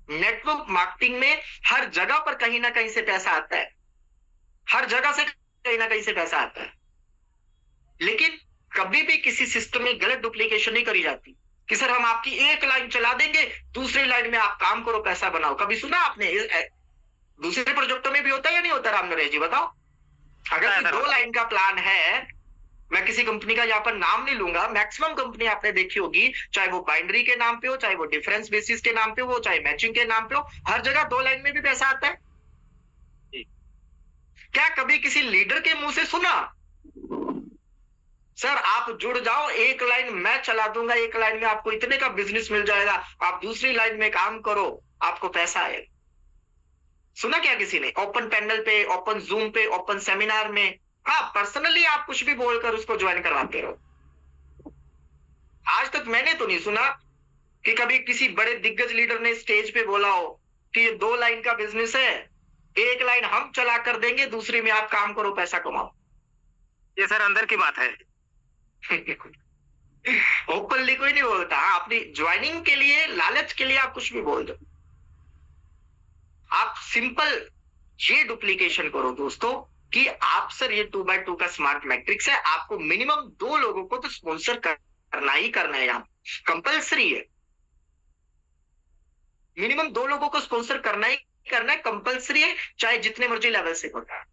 नेटवर्क मार्केटिंग में हर जगह पर कहीं ना कहीं से पैसा आता है, हर जगह से कहीं ना कहीं से पैसा आता है, लेकिन कभी भी किसी सिस्टम में गलत डुप्लीकेशन नहीं करी जाती कि सर हम आपकी एक लाइन चला देंगे, दूसरी लाइन में आप काम करो पैसा बनाओ। कभी सुना आपने? दूसरे प्रोजेक्टों में भी होता है या नहीं होता? राम नरेश जी बताओ। अगर 2 लाइन का प्लान है, मैं किसी कंपनी का यहाँ पर नाम नहीं लूंगा, मैक्सिमम कंपनी आपने देखी होगी, चाहे वो बाइनरी के नाम पे हो, चाहे वो डिफरेंस बेसिस के नाम पे हो, चाहे मैचिंग के नाम पे हो, हर जगह 2 लाइन में भी पैसा आता है। क्या कभी किसी लीडर के मुंह से सुना सर आप जुड़ जाओ, एक लाइन मैं चला दूंगा, एक लाइन में आपको इतने का बिजनेस मिल जाएगा, आप दूसरी लाइन में काम करो आपको पैसा आएगा? सुना क्या किसी ने? ओपन पैनल पे, ओपन जूम पे, ओपन सेमिनार में, हाँ पर्सनली आप कुछ भी बोलकर उसको ज्वाइन करवाते रहो। आज तक मैंने तो नहीं सुना कि कभी किसी बड़े दिग्गज लीडर ने स्टेज पे बोला हो कि ये 2 लाइन का बिजनेस है, एक लाइन हम चला कर देंगे, दूसरी में आप काम करो पैसा कमाओ। ये सर अंदर की बात है। ओपनली कोई नहीं बोलता। हाँ अपनी ज्वाइनिंग के लिए, लालच के लिए आप कुछ भी बोल दो। आप सिंपल ये डुप्लीकेशन करो दोस्तों कि आप सर ये 2x2 का स्मार्ट मैट्रिक्स है, आपको मिनिमम 2 लोगों को तो स्पॉन्सर करना ही करना है, यहाँ कंपल्सरी है। मिनिमम 2 लोगों को स्पॉन्सर करना ही करना है, कंपल्सरी है, चाहे जितने मर्जी लेवल से होता है।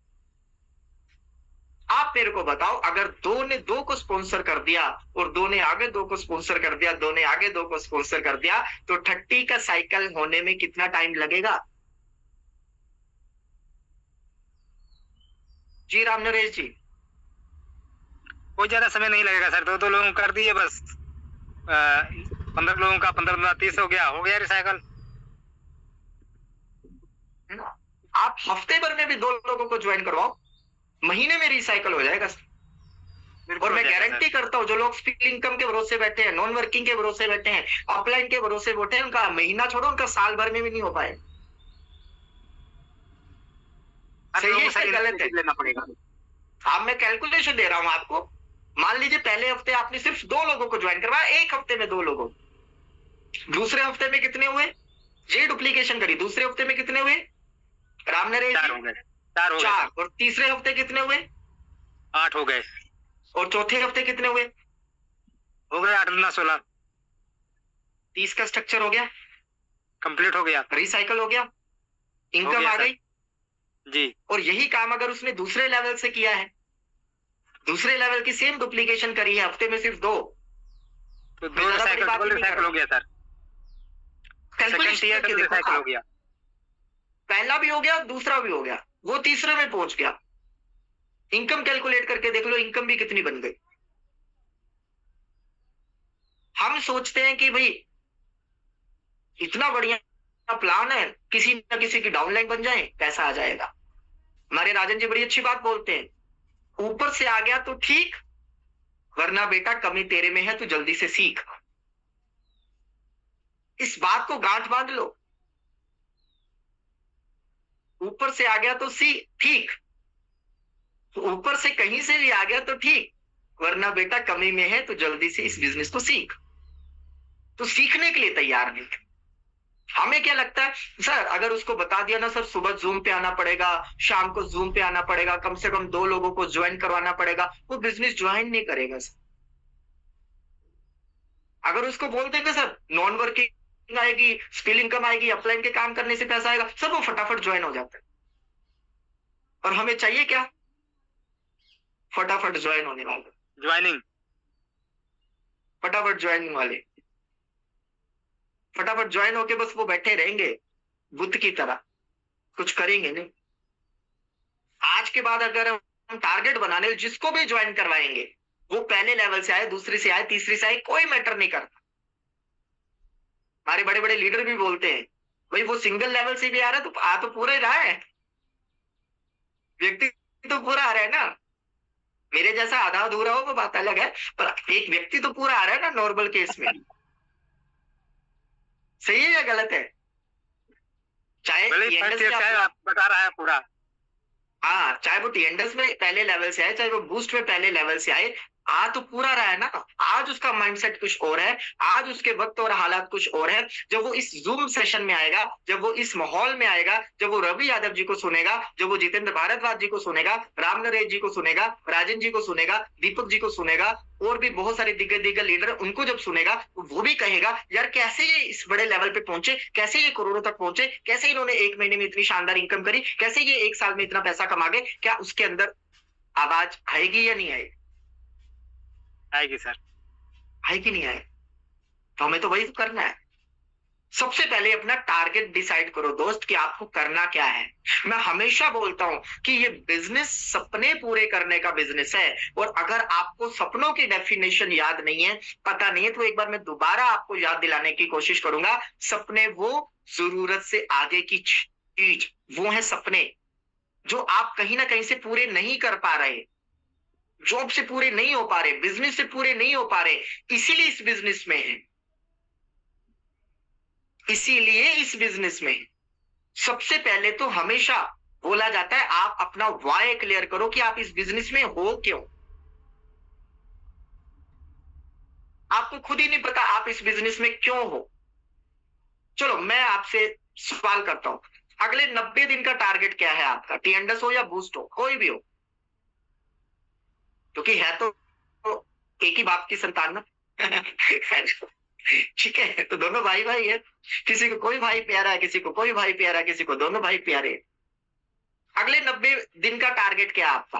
आप मेरे को बताओ, अगर 2 ने 2 को स्पॉन्सर कर दिया और 2 ने आगे 2 को स्पॉन्सर कर दिया, 2 ने आगे 2 को स्पॉन्सर कर दिया, तो 30 का साइकिल होने में कितना टाइम लगेगा? जी राम नरेश जी। कोई ज्यादा समय नहीं लगेगा सर, 2 लोगों कर दिए बस, 15 लोगों का 15 30 हो गया रिसाइकल। आप हफ्ते भर में भी 2 लोगों को ज्वाइन करवाओ, महीने में रिसाइकल हो जाएगा। और मैं गारंटी करता हूं जो लोग स्किल इनकम के भरोसे बैठे हैं, नॉन वर्किंग के भरोसे बैठे हैं, अपलाइन के भरोसे बैठे हैं, उनका महीना छोड़ो उनका साल भर में भी नहीं हो पाए। सही है गलत है लेना पड़ेगा। हाँ मैं कैलकुलेशन दे रहा हूं आपको। मान लीजिए पहले हफ्ते आपने सिर्फ 2 लोगों को ज्वाइन करवाया, एक हफ्ते में 2 लोगों, दूसरे हफ्ते में कितने हुए? ये डुप्लीकेशन करी, दूसरे हफ्ते में कितने हुए? राम नरेश 4 हो गए। 4। और तीसरे हफ्ते कितने हुए? 8 हो गए। और चौथे हफ्ते कितने हुए? हो गए 8 9 16। 30 का स्ट्रक्चर हो गया, कंप्लीट हो गया, रिसाइकल हो गया, इनकम आ गई जी। और यही काम अगर उसने दूसरे लेवल से किया है, दूसरे लेवल की सेम डुप्लीकेशन करी है, हफ्ते में सिर्फ 2, तो 2 रिसाइकल हो गया सर। कैलकुलेशन करके देखो, हो गया, पहला भी हो गया, दूसरा भी हो गया, वो तीसरे में पहुंच गया। इनकम कैलकुलेट करके देख लो, इनकम भी कितनी बन गई। हम सोचते हैं कि भाई इतना बढ़िया प्लान है, किसी न किसी की डाउनलाइन बन जाए पैसा आ जाएगा। हमारे राजन जी बड़ी अच्छी बात बोलते हैं, ऊपर से आ गया तो ठीक, वरना बेटा कमी तेरे में है, तू जल्दी से सीख। इस बात को गांठ बांध लो, ऊपर से आ गया तो ठीक, तो ऊपर से कहीं से भी आ गया तो ठीक, वरना बेटा कमी में है तो जल्दी से इस बिजनेस को सीख। तो सीखने के लिए तैयार नहीं, हमें क्या लगता है सर, अगर उसको बता दिया ना सर सुबह जूम पे आना पड़ेगा, शाम को जूम पे आना पड़ेगा, कम से कम 2 लोगों को ज्वाइन करवाना पड़ेगा, वो बिजनेस ज्वाइन नहीं करेगा सर। अगर उसको बोल देंगे सर नॉन वर्किंग आएगी, स्किल इनकम आएगी, अपलाइन के काम करने से पैसा आएगा, सर वो फटाफट ज्वाइन हो जाता है। और हमें चाहिए क्या? फटाफट ज्वाइन होने वाले, ज्वाइनिंग, फटाफट ज्वाइनिंग वाले, फटाफट ज्वाइन होके बस वो बैठे रहेंगे बुद्ध की तरह, कुछ करेंगे नहीं। आज के बाद अगर हम टारगेट बनाने, जिसको भी ज्वाइन करवाएंगे वो पहले लेवल से आए, दूसरी से आए, तीसरी से आए, कोई मैटर नहीं करता। हमारे बड़े बड़े लीडर भी बोलते हैं भाई वो सिंगल लेवल से भी आ रहा है तो आ तो पूरा ही रहा है, व्यक्ति तो पूरा आ रहा है ना। मेरे जैसा आधा अधूरा हो वो बात अलग है, पर एक व्यक्ति तो पूरा आ रहा है ना नॉर्मल केस में। सही है या गलत है? चाहे आप बता रहा है पूरा, हाँ, चाहे वो टीएनडस में पहले लेवल से आए, चाहे वो बूस्ट में पहले लेवल से आए, आ तो पूरा रहा है ना। आज उसका माइंडसेट कुछ और है, आज उसके वक्त और हालात कुछ और है। जब वो इस जूम सेशन में आएगा, जब वो इस माहौल में आएगा, जब वो रवि यादव जी को सुनेगा, जब वो जितेंद्र भारद्वाज जी को सुनेगा, राम नरेश जी को सुनेगा, राजन जी को सुनेगा, दीपक जी को सुनेगा, और भी बहुत सारे दिग्गज लीडर, उनको जब सुनेगा वो भी कहेगा यार कैसे ये इस बड़े लेवल पे पहुंचे, कैसे ये करोड़ों तक पहुंचे, कैसे इन्होंने 1 महीने में इतनी शानदार इनकम करी, कैसे ये 1 साल में इतना पैसा कमा गए। क्या उसके अंदर आवाज आएगी या नहीं आएगी? आएगी सर, आएगी नहीं आएगी? तो हमें तो वही करना है। सबसे पहले अपना टारगेट डिसाइड करो दोस्त कि आपको करना क्या है। मैं हमेशा बोलता हूं कि ये बिजनेस सपने पूरे करने का बिजनेस है, और अगर आपको सपनों की डेफिनेशन याद नहीं है, पता नहीं है, तो एक बार मैं दोबारा आपको याद दिलाने की कोशिश करूंगा। सपने वो जरूरत से आगे की चीज, वो है सपने जो आप कहीं ना कहीं से पूरे नहीं कर पा रहे, जॉब से पूरे नहीं हो पा रहे, बिजनेस से पूरे नहीं हो पा रहे, इसीलिए इस बिजनेस में है, इसीलिए इस बिजनेस में। सबसे पहले तो हमेशा बोला जाता है आप अपना वाय क्लियर करो कि आप इस बिजनेस में हो क्यों। आपको खुद ही नहीं पता आप इस बिजनेस में क्यों हो। चलो मैं आपसे सवाल करता हूं, अगले 90 दिन का टारगेट क्या है आपका? टीएनडस हो या बूस्ट हो, कोई भी हो, क्योंकि है तो एक ही बाप की संतान ना। ठीक है, तो दोनों भाई भाई है, किसी को कोई भाई प्यारा है, किसी को कोई भाई प्यारा है, किसी को दोनों भाई प्यारे हैं। अगले 90 दिन का टारगेट क्या है आपका?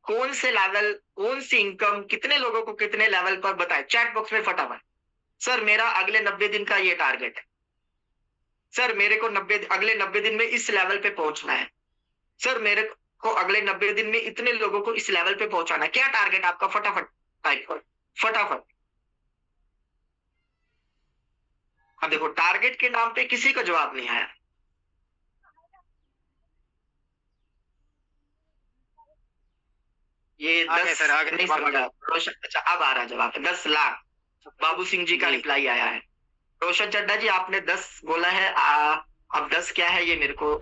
कौन से लेवल, कौन सी इनकम, कितने लोगों को कितने लेवल पर बताए, चैट बॉक्स में फटाफट। सर मेरा अगले 90 दिन का ये टारगेट है, सर मेरे को अगले 90 दिन में इस लेवल पे पहुंचना है, सर मेरे को अगले 90 दिन में इतने लोगों को इस लेवल पे पहुंचाना है। क्या टारगेट आपका? फटाफट टाइप करो, फटाफट। अब देखो टारगेट के नाम पे किसी का जवाब नहीं आया। ये 10 सर आगे नहीं समझा रोशन। अच्छा अब आ रहा जवाब, 10 लाख। बाबू सिंह जी का रिप्लाई आया है। रोशन चड्डा जी आपने 10 बोला है, अब 10 क्या है ये मेरे को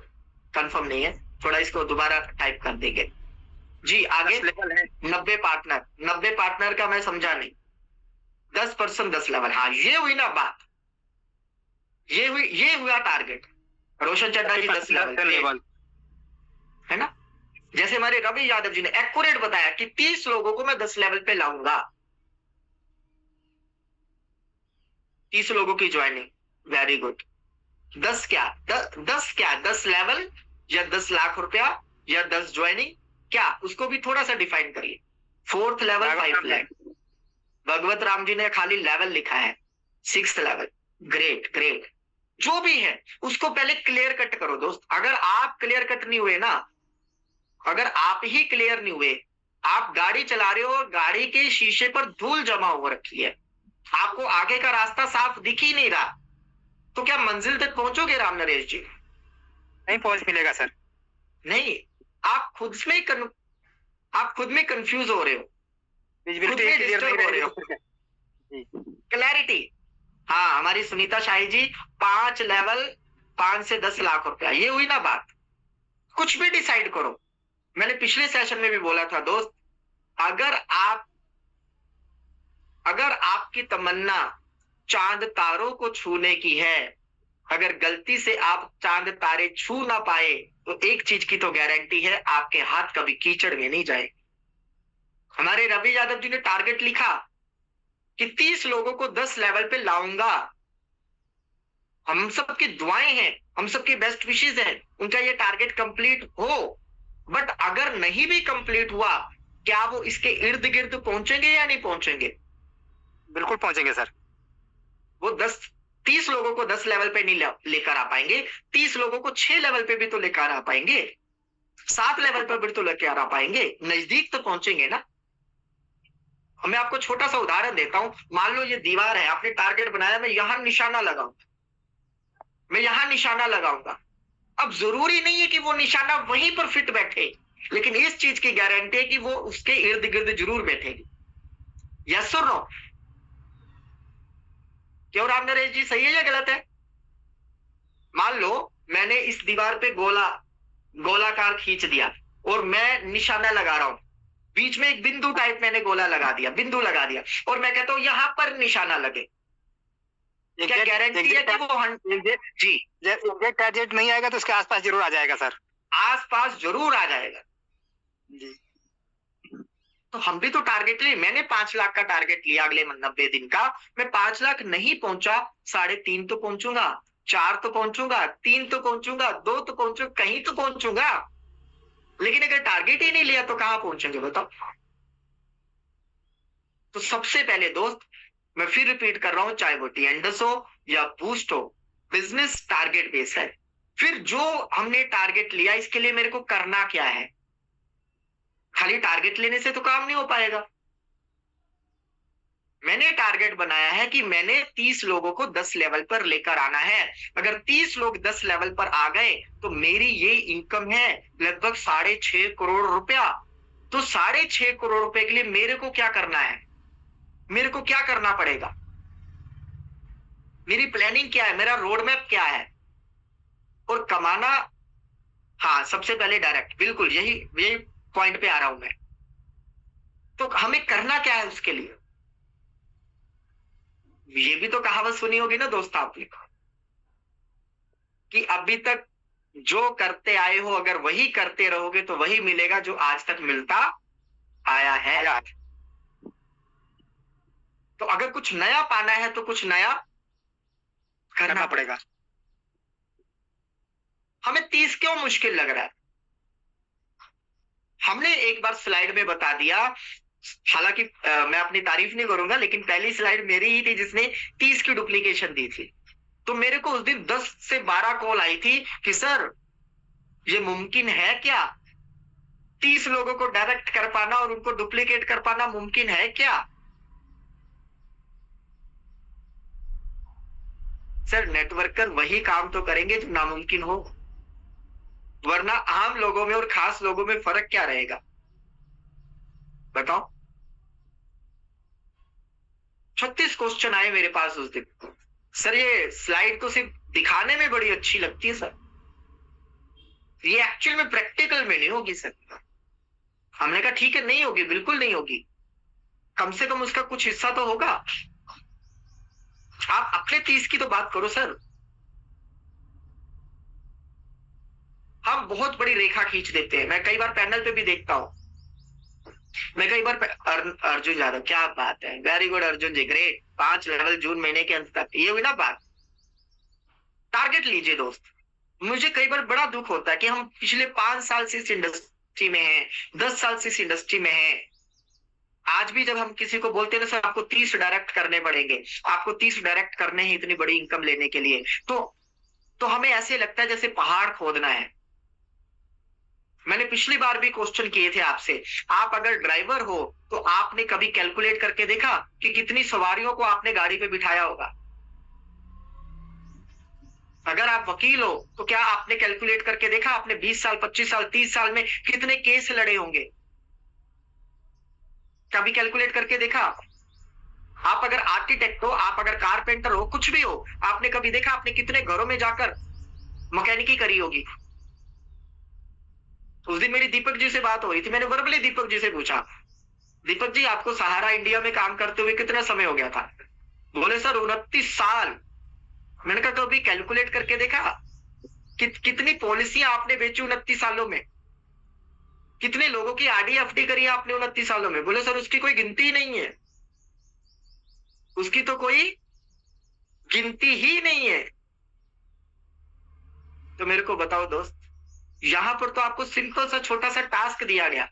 कंफर्म नहीं है, थोड़ा इसको दोबारा टाइप कर देंगे जी। आगे 90 पार्टनर, 90 पार्टनर का मैं समझा नहीं। 10% 10 लेवल, हाँ ये हुई ना बात, ये हुआ टारगेट। रोशन चड्डा जी 10 लेवल है ना। जैसे हमारे रवि यादव जी ने एक्यूरेट बताया कि 30 लोगों को मैं 10 लेवल पे लाऊंगा, 30 लोगों की ज्वाइनिंग, वेरी गुड। 10 क्या, 10 क्या, 10 लेवल या 10 लाख रुपया या 10 ज्वाइनिंग, क्या उसको भी थोड़ा सा डिफाइन करिए। 4th level 5 lakh. भगवत राम जी ने खाली लेवल लिखा है, 6th लेवल। ग्रेट ग्रेट, जो भी है उसको पहले क्लियर कट करो दोस्त। अगर आप क्लियर कट नहीं हुए ना, अगर आप ही क्लियर नहीं हुए, आप गाड़ी चला रहे हो, गाड़ी के शीशे पर धूल जमा हो रखी है, आपको आगे का रास्ता साफ दिख ही नहीं रहा, तो क्या मंजिल तक पहुंचोगे राम नरेश जी? नहीं पहुंच मिलेगा सर। नहीं, आप खुद में कंफ्यूज हो रहे हो, खुद में डिस्टर्ब हो रहे हो। क्लैरिटी, हाँ हमारी सुनीता शाही जी 5 लेवल 5 से 10 लाख रुपया, ये हुई ना बात। कुछ भी डिसाइड करो, मैंने पिछले सेशन में भी बोला था दोस्त, अगर आपकी तमन्ना चांद तारों को छूने की है, अगर गलती से आप चांद तारे छू ना पाए तो एक चीज की तो गारंटी है, आपके हाथ कभी कीचड़ में नहीं जाए। हमारे रवि यादव जी ने टारगेट लिखा कि 30 लोगों को 10 लेवल पे लाऊंगा। हम सबकी दुआएं हैं, हम सबकी बेस्ट विशेस हैं, उनका ये टारगेट कंप्लीट हो। बट अगर नहीं भी कंप्लीट हुआ, क्या वो इसके इर्द गिर्द पहुंचेंगे या नहीं पहुंचेंगे? बिल्कुल पहुंचेंगे सर। वो 30 लोगों को 10 लेवल पे नहीं लेकर आ पाएंगे, 30 लोगों को 6 लेवल पे भी तो लेकर आ पाएंगे, 7 लेवल पर भी तो लेकर आ पाएंगे, नजदीक तो पहुंचेंगे ना। मैं आपको छोटा सा उदाहरण देता हूं। मान लो ये दीवार है, आपने टारगेट बनाया, मैं यहां निशाना लगाऊंगा, मैं यहां निशाना लगाऊंगा। अब जरूरी नहीं है कि वो निशाना वहीं पर फिट बैठे, लेकिन इस चीज की गारंटी है कि वो उसके इर्द गिर्द जरूर बैठेगी। यस और नो? क्यों राम नरेश जी, सही है या गलत है? मान लो मैंने इस दीवार पे गोलाकार खींच दिया और मैं निशाना लगा रहा हूं, बीच में एक बिंदु टाइप मैंने गोला लगा दिया, बिंदु लगा दिया, और मैं कहता हूं यहां पर निशाना लगे। क्या गारंटी है कि वो जी एग्जैक्ट टारगेट नहीं आएगा तो उसके आसपास जरूर आ जाएगा सर। आसपास जरूर आ जाएगा जी। तो हम भी तो टारगेट लिए। मैंने 5 लाख का टारगेट लिया अगले 90 दिन का। मैं 5 लाख नहीं पहुंचा, 3.5 तो पहुंचूंगा, 4 तो पहुंचूंगा, 3 तो पहुंचूंगा, 2 तो पहुंचूंगा, कहीं तो पहुंचूंगा। लेकिन अगर टारगेट ही नहीं लिया तो कहां पहुंचेंगे बताओ? तो सबसे पहले दोस्त, मैं फिर रिपीट कर रहा हूं, चाहे वो टीएनडस हो या बूस्ट हो, बिजनेस टारगेट बेस है। फिर जो हमने टारगेट लिया, इसके लिए मेरे को करना क्या है? खाली टारगेट लेने से तो काम नहीं हो पाएगा। मैंने टारगेट बनाया है कि मैंने 30 लोगों को 10 लेवल पर लेकर आना है। अगर 30 लोग 10 लेवल पर आ गए तो मेरी ये इनकम है लगभग 6.5 करोड़ रुपया। तो 6.5 करोड़ रुपए के लिए मेरे को क्या करना है? मेरे को क्या करना पड़ेगा? मेरी प्लानिंग क्या है? मेरा रोड मैप क्या है? और कमाना, हाँ, सबसे पहले डायरेक्ट, बिल्कुल यही पॉइंट पे आ रहा हूं मैं। तो हमें करना क्या है उसके लिए? ये भी तो कहावत सुनी होगी ना दोस्त आपने, कि अभी तक जो करते आए हो अगर वही करते रहोगे तो वही मिलेगा जो आज तक मिलता आया है। तो अगर कुछ नया पाना है तो कुछ नया करना पड़ेगा। हमें 30 क्यों मुश्किल लग रहा है? हमने एक बार स्लाइड में बता दिया, हालांकि मैं अपनी तारीफ नहीं करूंगा, लेकिन पहली स्लाइड मेरी ही थी जिसने 30 की डुप्लीकेशन दी थी। तो मेरे को उस दिन 10 से 12 कॉल आई थी कि सर ये मुमकिन है क्या? 30 लोगों को डायरेक्ट कर पाना और उनको डुप्लीकेट कर पाना मुमकिन है क्या? सर नेटवर्कर वही काम तो करेंगे जो नामुमकिन हो, वरना आम लोगों में और खास लोगों में फर्क क्या रहेगा बताओ? 36 क्वेश्चन आए मेरे पास उस दिन। सर ये स्लाइड तो सिर्फ दिखाने में बड़ी अच्छी लगती है सर, ये एक्चुअल में प्रैक्टिकल में नहीं होगी सर। हमने कहा ठीक है, नहीं होगी, बिल्कुल नहीं होगी, कम से कम उसका कुछ हिस्सा तो होगा। आप अपने 30 की तो बात करो सर। हम बहुत बड़ी रेखा खींच देते हैं। मैं कई बार पैनल पे भी देखता हूं, मैं कई बार अर्जुन यादव, क्या बात है, वेरी गुड अर्जुन जी, ग्रेट, 5 लेवल जून महीने के अंत तक, ये हुई ना बात। टारगेट लीजिए दोस्त। मुझे कई बार बड़ा दुख होता है कि हम पिछले 5 साल से इस इंडस्ट्री में हैं, 10 साल से इस इंडस्ट्री में हैं। आज भी जब हम किसी को बोलते हैं ना सर आपको 30 डायरेक्ट करने पड़ेंगे, आपको 30 डायरेक्ट करने हैं इतनी बड़ी इनकम लेने के लिए, तो हमें ऐसे लगता है जैसे पहाड़ खोदना है। मैंने पिछली बार भी क्वेश्चन किए थे आपसे, आप अगर ड्राइवर हो तो आपने कभी कैलकुलेट करके देखा कि कितनी सवारियों को आपने गाड़ी पे बिठाया होगा? अगर आप वकील हो तो क्या आपने कैलकुलेट करके देखा आपने 20 साल, 25 साल, 30 साल में कितने केस लड़े होंगे? कभी कैलकुलेट करके देखा? आप अगर आर्किटेक्ट हो, आप अगर कारपेंटर हो, कुछ भी हो, आपने कभी देखा आपने कितने घरों में जाकर मैकेनिकी करी होगी? उस दिन मेरी दीपक जी से बात हो रही थी, मैंने वर्बली दीपक जी से पूछा, दीपक जी आपको सहारा इंडिया में काम करते हुए कितना समय हो गया था? बोले सर 29 साल। मैंने कहा कभी कैलकुलेट करके देखा कितनी पॉलिसियां आपने बेची 29 सालों में, कितने लोगों की आरडी एफडी करी आपने 29 सालों में? बोले सर उसकी कोई गिनती ही नहीं है, उसकी तो कोई गिनती ही नहीं है। तो मेरे को बताओ दोस्त, यहां पर तो आपको सिंपल सा छोटा सा टास्क दिया गया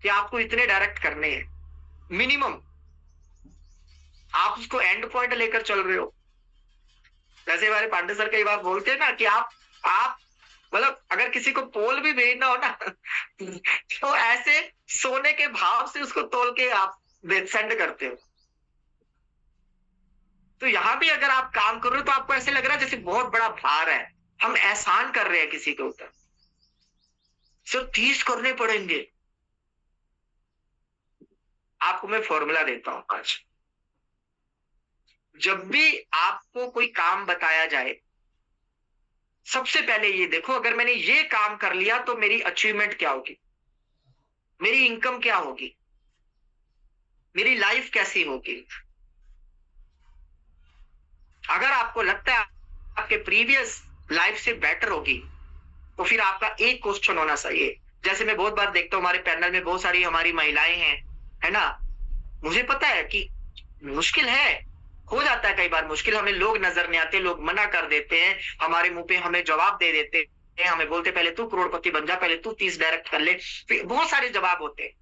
कि आपको इतने डायरेक्ट करने हैं मिनिमम, आप उसको एंड पॉइंट लेकर चल रहे हो। जैसे हमारे पांडे सर कई बार बोलते हैं ना कि आप मतलब अगर किसी को पोल भी भेजना हो ना तो ऐसे सोने के भाव से उसको तोल के आप सेंड करते हो। तो यहां भी अगर आप काम कर रहे हो तो आपको ऐसे लग रहा है जैसे बहुत बड़ा भार है, हम एहसान कर रहे हैं किसी के ऊपर। सिर्फ 30 करने पड़ेंगे। आपको मैं फॉर्मूला देता हूं आज। जब भी आपको कोई काम बताया जाए, सबसे पहले ये देखो अगर मैंने ये काम कर लिया तो मेरी अचीवमेंट क्या होगी, मेरी इनकम क्या होगी, मेरी लाइफ कैसी होगी। अगर आपको लगता है आपके प्रीवियस लाइफ से बेटर होगी तो फिर आपका एक क्वेश्चन होना चाहिए। जैसे मैं बहुत बार देखता हूं हमारे पैनल में बहुत सारी हमारी महिलाएं हैं, है ना। मुझे पता है कि मुश्किल है, हो जाता है कई बार मुश्किल, हमें लोग नजर नहीं आते, लोग मना कर देते हैं, हमारे मुंह पे हमें जवाब दे देते हैं, हमें बोलते पहले तू करोड़पति बन जा, पहले तू 30 डायरेक्ट कर ले, फिर बहुत सारे जवाब होते हैं।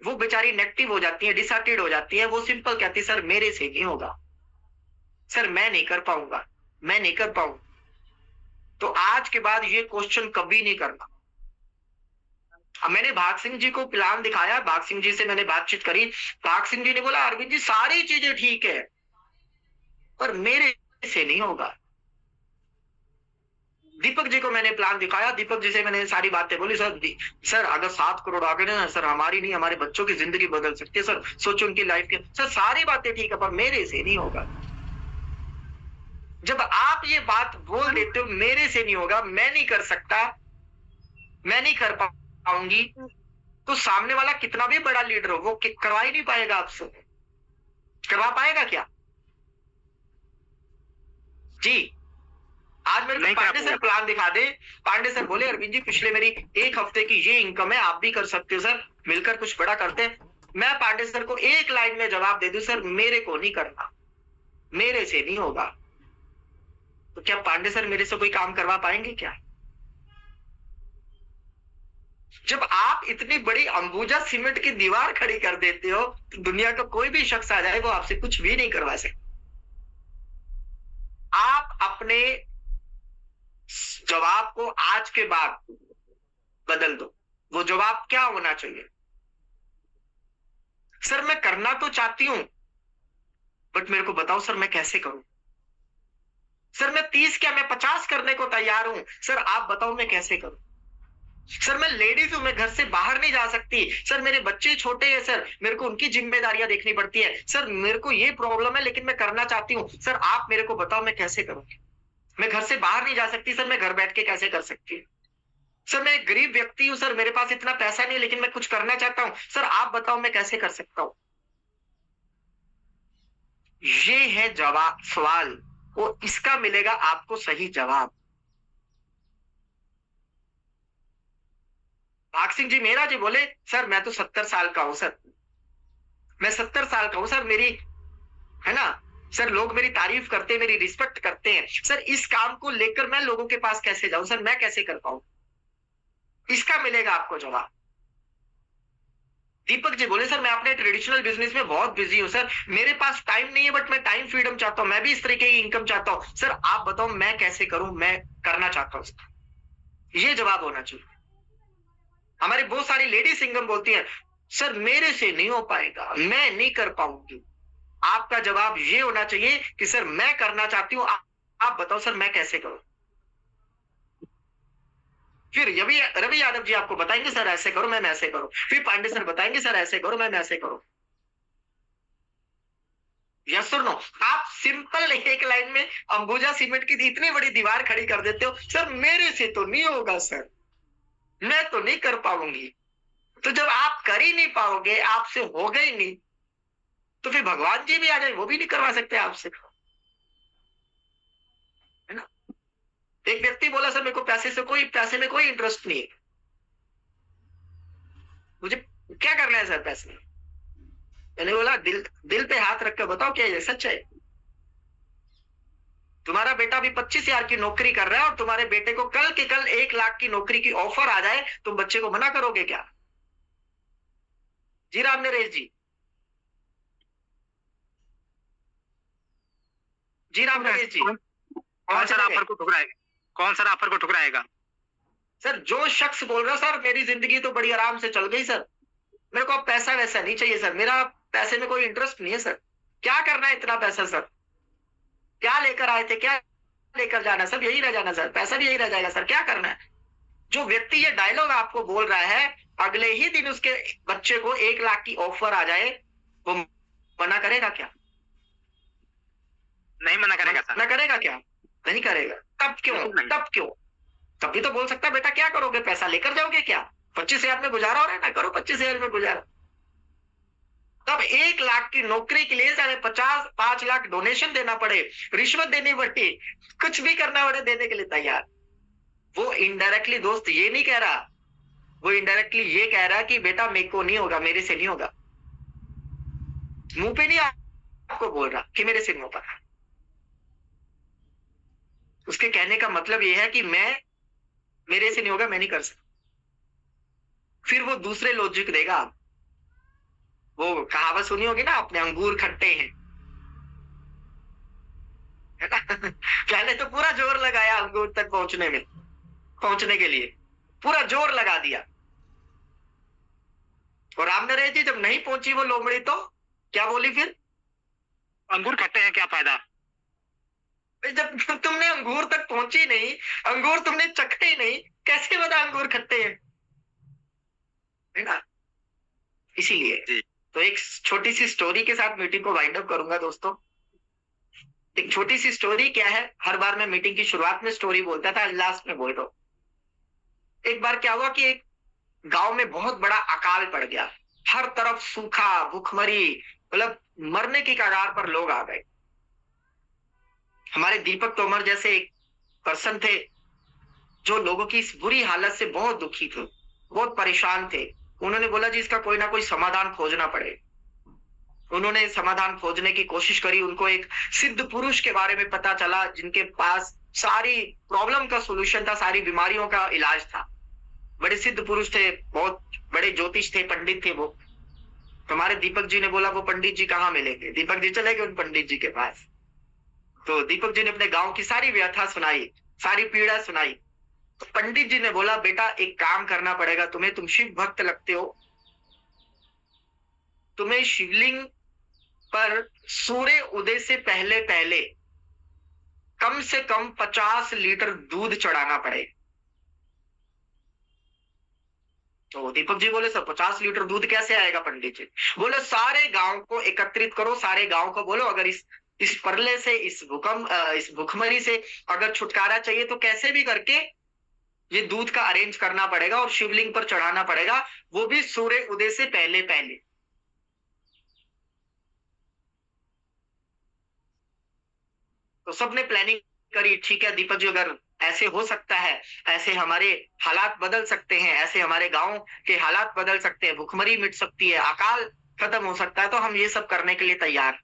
वो बेचारी नेगेटिव हो जाती है, डिसहार्टेड हो जाती है, वो सिंपल कहती है सर मेरे से नहीं होगा, सर मैं नहीं कर पाऊंगा, मैं नहीं कर पाऊंगा। तो आज के बाद ये क्वेश्चन कभी नहीं करना। अब मैंने भाग सिंह जी को प्लान दिखाया, भाग सिंह जी से मैंने बातचीत करी, भाग सिंह जी ने बोला अरविंद जी सारी चीजें ठीक है पर मेरे से नहीं होगा। दीपक जी को मैंने प्लान दिखाया, दीपक जी से मैंने सारी बातें बोली, सर अगर 7 करोड़ आ गए ना सर, हमारी नहीं हमारे बच्चों की जिंदगी बदल सकती है सर, सोचो उनकी लाइफ के, सर सारी बातें ठीक है पर मेरे से नहीं होगा। जब आप ये बात बोल देते हो मेरे से नहीं होगा, मैं नहीं कर सकता, मैं नहीं कर पाऊंगी, तो सामने वाला कितना भी बड़ा लीडर हो वो करवा ही नहीं पाएगा आपसे। करवा पाएगा क्या जी? आज मेरे को पांडे सर प्लान दिखा दे, पांडे सर बोले अरविंद जी पिछले मेरी 1 हफ्ते की ये इनकम है, आप भी कर सकते हो सर, मिलकर कुछ बड़ा करते हैं। मैं पांडे सर को एक लाइन में जवाब दे दूं सर मेरे को नहीं करना, मेरे से नहीं होगा। तो क्या पांडे सर मेरे से कोई काम करवा पाएंगे क्या? जब आप इतनी बड़ी अंबुजा सीमेंट की दीवार खड़ी कर देते हो तो दुनिया का कोई भी शख्स आ जाए वो आपसे कुछ भी नहीं करवा सकता। आप अपने जवाब को आज के बाद बदल दो। वो जवाब क्या होना चाहिए? सर मैं करना तो चाहती हूं बट मेरे को बताओ सर मैं कैसे करूं। सर मैं 30 क्या मैं 50 करने को तैयार हूं, सर आप बताओ मैं कैसे करूं। सर मैं लेडीज हूं, मैं घर से बाहर नहीं जा सकती, सर मेरे बच्चे छोटे हैं, सर मेरे को उनकी जिम्मेदारियां देखनी पड़ती है, सर मेरे को ये प्रॉब्लम है लेकिन मैं करना चाहती हूं, सर आप मेरे को बताओ मैं कैसे करूंगी। मैं घर से बाहर नहीं जा सकती, सर मैं घर बैठ के कैसे कर सकती हूँ। सर मैं एक गरीब व्यक्ति हूं, सर मेरे पास इतना पैसा नहीं लेकिन मैं कुछ करना चाहता हूं, सर आप बताओ मैं कैसे कर सकता हूं। ये है जवाब सवाल, और इसका मिलेगा आपको सही जवाब। भाग सिंह जी मेरा जी बोले सर मैं तो 70 साल का हूं सर, मैं 70 साल का हूं सर, मेरी है ना सर, लोग मेरी तारीफ करते हैं, मेरी रिस्पेक्ट करते हैं, सर इस काम को लेकर मैं लोगों के पास कैसे जाऊं, सर मैं कैसे कर पाऊं। इसका मिलेगा आपको जवाब। दीपक जी बोले सर मैं अपने ट्रेडिशनल बिजनेस में बहुत बिजी हूं सर, मेरे पास टाइम नहीं है बट मैं टाइम फ्रीडम चाहता हूं, मैं भी इस तरीके की इनकम चाहता हूं, सर आप बताओ मैं कैसे करूं, मैं करना चाहता हूं। ये जवाब होना चाहिए। हमारी बहुत सारी लेडी सिंगम बोलती है सर मेरे से नहीं हो पाएगा, मैं नहीं कर पाऊंगी। आपका जवाब ये होना चाहिए कि सर मैं करना चाहती हूं, आप बताओ सर मैं कैसे करूं। फिर रवि यादव जी आपको बताएंगे सर ऐसे करो मैं ऐसे करूं, फिर पांडे सर बताएंगे सर ऐसे करो मैं ऐसे करूं। यस और नो? आप सिंपल एक लाइन में अंबुजा सीमेंट की इतनी बड़ी दीवार खड़ी कर देते हो, सर मेरे से तो नहीं होगा सर, मैं तो नहीं कर पाऊंगी। तो जब आप कर ही नहीं पाओगे, आपसे होगा ही नहीं, तो फिर भगवान जी भी आ जाए, वो भी नहीं करवा सकते आपसे, है ना। एक व्यक्ति बोला सर मेरे को पैसे में कोई इंटरेस्ट नहीं है, मुझे क्या करना है सर पैसे में। मैंने बोला दिल पे हाथ रख कर बताओ क्या ये सच है। तुम्हारा बेटा अभी 25,000 की नौकरी कर रहा है और तुम्हारे बेटे को कल के कल 1 लाख की नौकरी की ऑफर आ जाए, तुम बच्चे को मना करोगे क्या? जी राम नरेश जी, जी राम नरेश जी, कौन सर ऑफर को ठुकराएगा? कौन सर ऑफर को ठुकराएगा? सर जो शख्स बोल रहा सर मेरी जिंदगी तो बड़ी आराम से चल गई सर, मेरे को अब पैसा वैसा नहीं चाहिए सर, मेरा पैसे में कोई इंटरेस्ट नहीं है सर, क्या करना है इतना पैसा सर, क्या लेकर आए थे, क्या लेकर जाना, सब यही रह जाना सर, पैसा भी यही रह जाएगा सर, क्या करना है। जो व्यक्ति ये डायलॉग आपको बोल रहा है, अगले ही दिन उसके बच्चे को 1 लाख की ऑफर आ जाए, वो मना करेगा क्या? नहीं मना करेगा सर। मना करेगा क्या? नहीं करेगा। तब क्यों? तब भी तो बोल सकता बेटा क्या करोगे, पैसा लेकर जाओगे क्या? 25,000 में गुजारा हो रहा है ना, करो 25,000 में गुजारा। तब 1 लाख की नौकरी के लिए चाहे 5 लाख डोनेशन देना पड़े, रिश्वत देनी पड़े, कुछ भी करना पड़े, देने के लिए तैयार। वो इनडायरेक्टली दोस्त ये नहीं कह रहा, वो इनडायरेक्टली ये कह रहा कि बेटा मेरे को नहीं होगा, मेरे से नहीं होगा, मुंह पे नहीं आपको बोल रहा कि मेरे से नहीं होता। उसके कहने का मतलब ये है कि मेरे से नहीं होगा, मैं नहीं कर सकता। फिर वो दूसरे लॉजिक देगा। वो कहावत सुनी होगी ना आपने, अंगूर खट्टे हैं, है ना। पहले तो पूरा जोर लगाया अंगूर तक पहुंचने के लिए पूरा जोर लगा दिया, और राम नरेश जी जब नहीं पहुंची वो लोमड़ी तो क्या बोली फिर? अंगूर खट्टे हैं, क्या फायदा? जब तुमने अंगूर तक पहुंची नहीं, अंगूर तुमने चखे ही नहीं, कैसे बता अंगूर खट्टे हैं, है ना। इसीलिए तो एक छोटी सी स्टोरी के साथ मीटिंग को वाइंड अप करूंगा दोस्तों। एक छोटी सी स्टोरी क्या है, हर बार मैं मीटिंग की शुरुआत में स्टोरी बोलता था, लास्ट में बोल रहा हूं। एक बार क्या हुआ कि एक गांव में बहुत बड़ा अकाल पड़ गया, हर तरफ सूखा, भूखमरी, मतलब मरने की कगार पर लोग आ गए। हमारे दीपक तोमर जैसे एक पर्सन थे जो लोगों की इस बुरी हालत से बहुत दुखी थे, बहुत परेशान थे। उन्होंने बोला जी इसका कोई ना कोई समाधान खोजना पड़े। उन्होंने समाधान खोजने की कोशिश करी। उनको एक सिद्ध पुरुष के बारे में पता चला जिनके पास सारी प्रॉब्लम का सॉल्यूशन था, सारी बीमारियों का इलाज था। बड़े सिद्ध पुरुष थे, बहुत बड़े ज्योतिष थे, पंडित थे वो। तो हमारे दीपक जी ने बोला वो पंडित जी कहाँ मिलेंगे? दीपक जी चले गए उन पंडित जी के पास। तो दीपक जी ने अपने गांव की सारी व्यथा सुनाई, सारी पीड़ा सुनाई। तो पंडित जी ने बोला बेटा एक काम करना पड़ेगा तुम्हें, तुम शिव भक्त लगते हो, तुम्हें शिवलिंग पर सूर्य उदय से पहले पहले कम से कम 50 लीटर दूध चढ़ाना पड़ेगा। तो दीपक जी बोले सर 50 लीटर दूध कैसे आएगा? पंडित जी बोले सारे गांव को एकत्रित करो, सारे गांव को बोलो अगर इस परले से, इस भूखमरी से अगर छुटकारा चाहिए तो कैसे भी करके ये दूध का अरेंज करना पड़ेगा और शिवलिंग पर चढ़ाना पड़ेगा, वो भी सूर्य उदय से पहले पहले। तो सबने प्लानिंग करी, ठीक है दीपक जी अगर ऐसे हो सकता है, ऐसे हमारे हालात बदल सकते हैं, ऐसे हमारे गांव के हालात बदल सकते हैं, भूखमरी मिट सकती है, अकाल खत्म हो सकता है, तो हम ये सब करने के लिए तैयार।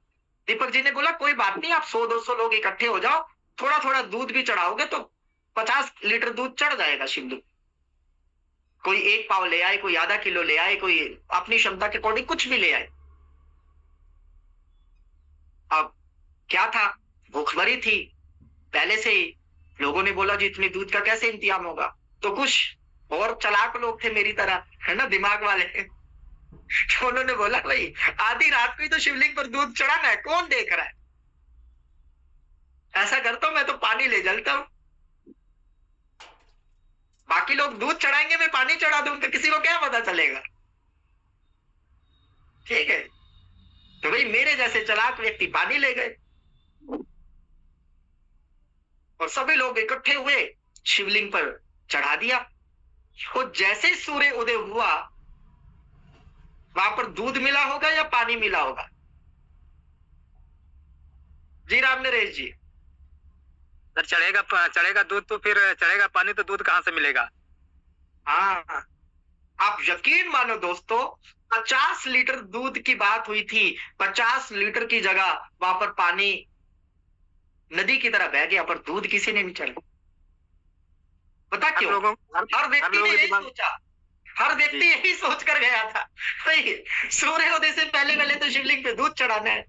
दीपक जी ने बोला कोई बात नहीं, आप 100-200 लोग इकट्ठे हो जाओ, थोड़ा थोड़ा दूध भी चढ़ाओगे तो 50 लीटर दूध चढ़ जाएगा शिवलिंग। कोई 1 पाव ले आए, कोई आधा किलो ले आए, कोई अपनी क्षमता के अकॉर्डिंग कुछ भी ले आए। अब क्या था, भूखमरी थी पहले से ही। लोगों ने बोला जी इतने दूध का कैसे इंतजाम होगा? तो कुछ और चालाक लोग थे मेरी तरह, है ना, दिमाग वाले। तो उन्होंने बोला भाई आधी रात को ही तो शिवलिंग पर दूध चढ़ाना है, कौन देख रहा है? ऐसा करता हूं मैं तो पानी ले जलता हूं, बाकी लोग दूध चढ़ाएंगे, मैं पानी चढ़ा दूंगा, किसी को क्या पता चलेगा? ठीक है। तो भाई मेरे जैसे चालाक व्यक्ति पानी ले गए और सभी लोग इकट्ठे हुए, शिवलिंग पर चढ़ा दिया। और जैसे सूर्य उदय हुआ, वहां पर दूध मिला होगा या पानी मिला होगा? जी राम नरेश जी। सर चढ़ेगा दूध तो फिर चढ़ेगा पानी, तो दूध कहाँ से मिलेगा? हाँ, आप यकीन मानो दोस्तों, 50 लीटर दूध की बात हुई थी। 50 लीटर की जगह वहां पर पानी नदी की तरह बह गया, पर दूध किसी ने नहीं चढ़ा। पता हर क्यों? लोगों हर व्यक्ति ने के यही दिमाग। सोचा, हर व्यक्ति जी यही सोच कर गया था। सही, सूर्योदय से पहले पहले तो शिवलिंग पे दूध चढ़ाना है,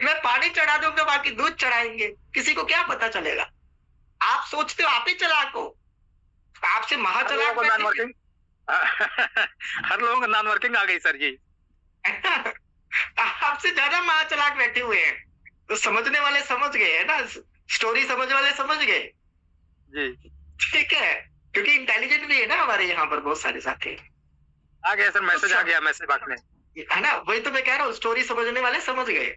मैं पानी चढ़ा दूंगा, बाकी दूध चढ़ाएंगे, किसी को क्या पता चलेगा। आप सोचते हो आप ही चालाक हो, आपसे हर लोगों महाचालाक को नॉन बैठे वर्किंग हर लोगों को नॉन वर्किंग आ गई सर जी। हैं। आपसे ज्यादा महाचालाक बैठे हुए हैं, तो समझने वाले समझ गए है ना, स्टोरी समझ वाले समझ गए। जी ठीक है, क्योंकि इंटेलिजेंट भी है ना हमारे यहाँ पर बहुत सारे साथी, आ गया सर, मैसेज आ सब- गया, मैसेज बॉक्स में। है ना, वही तो मैं कह रहा हूँ, स्टोरी समझने वाले समझ गए।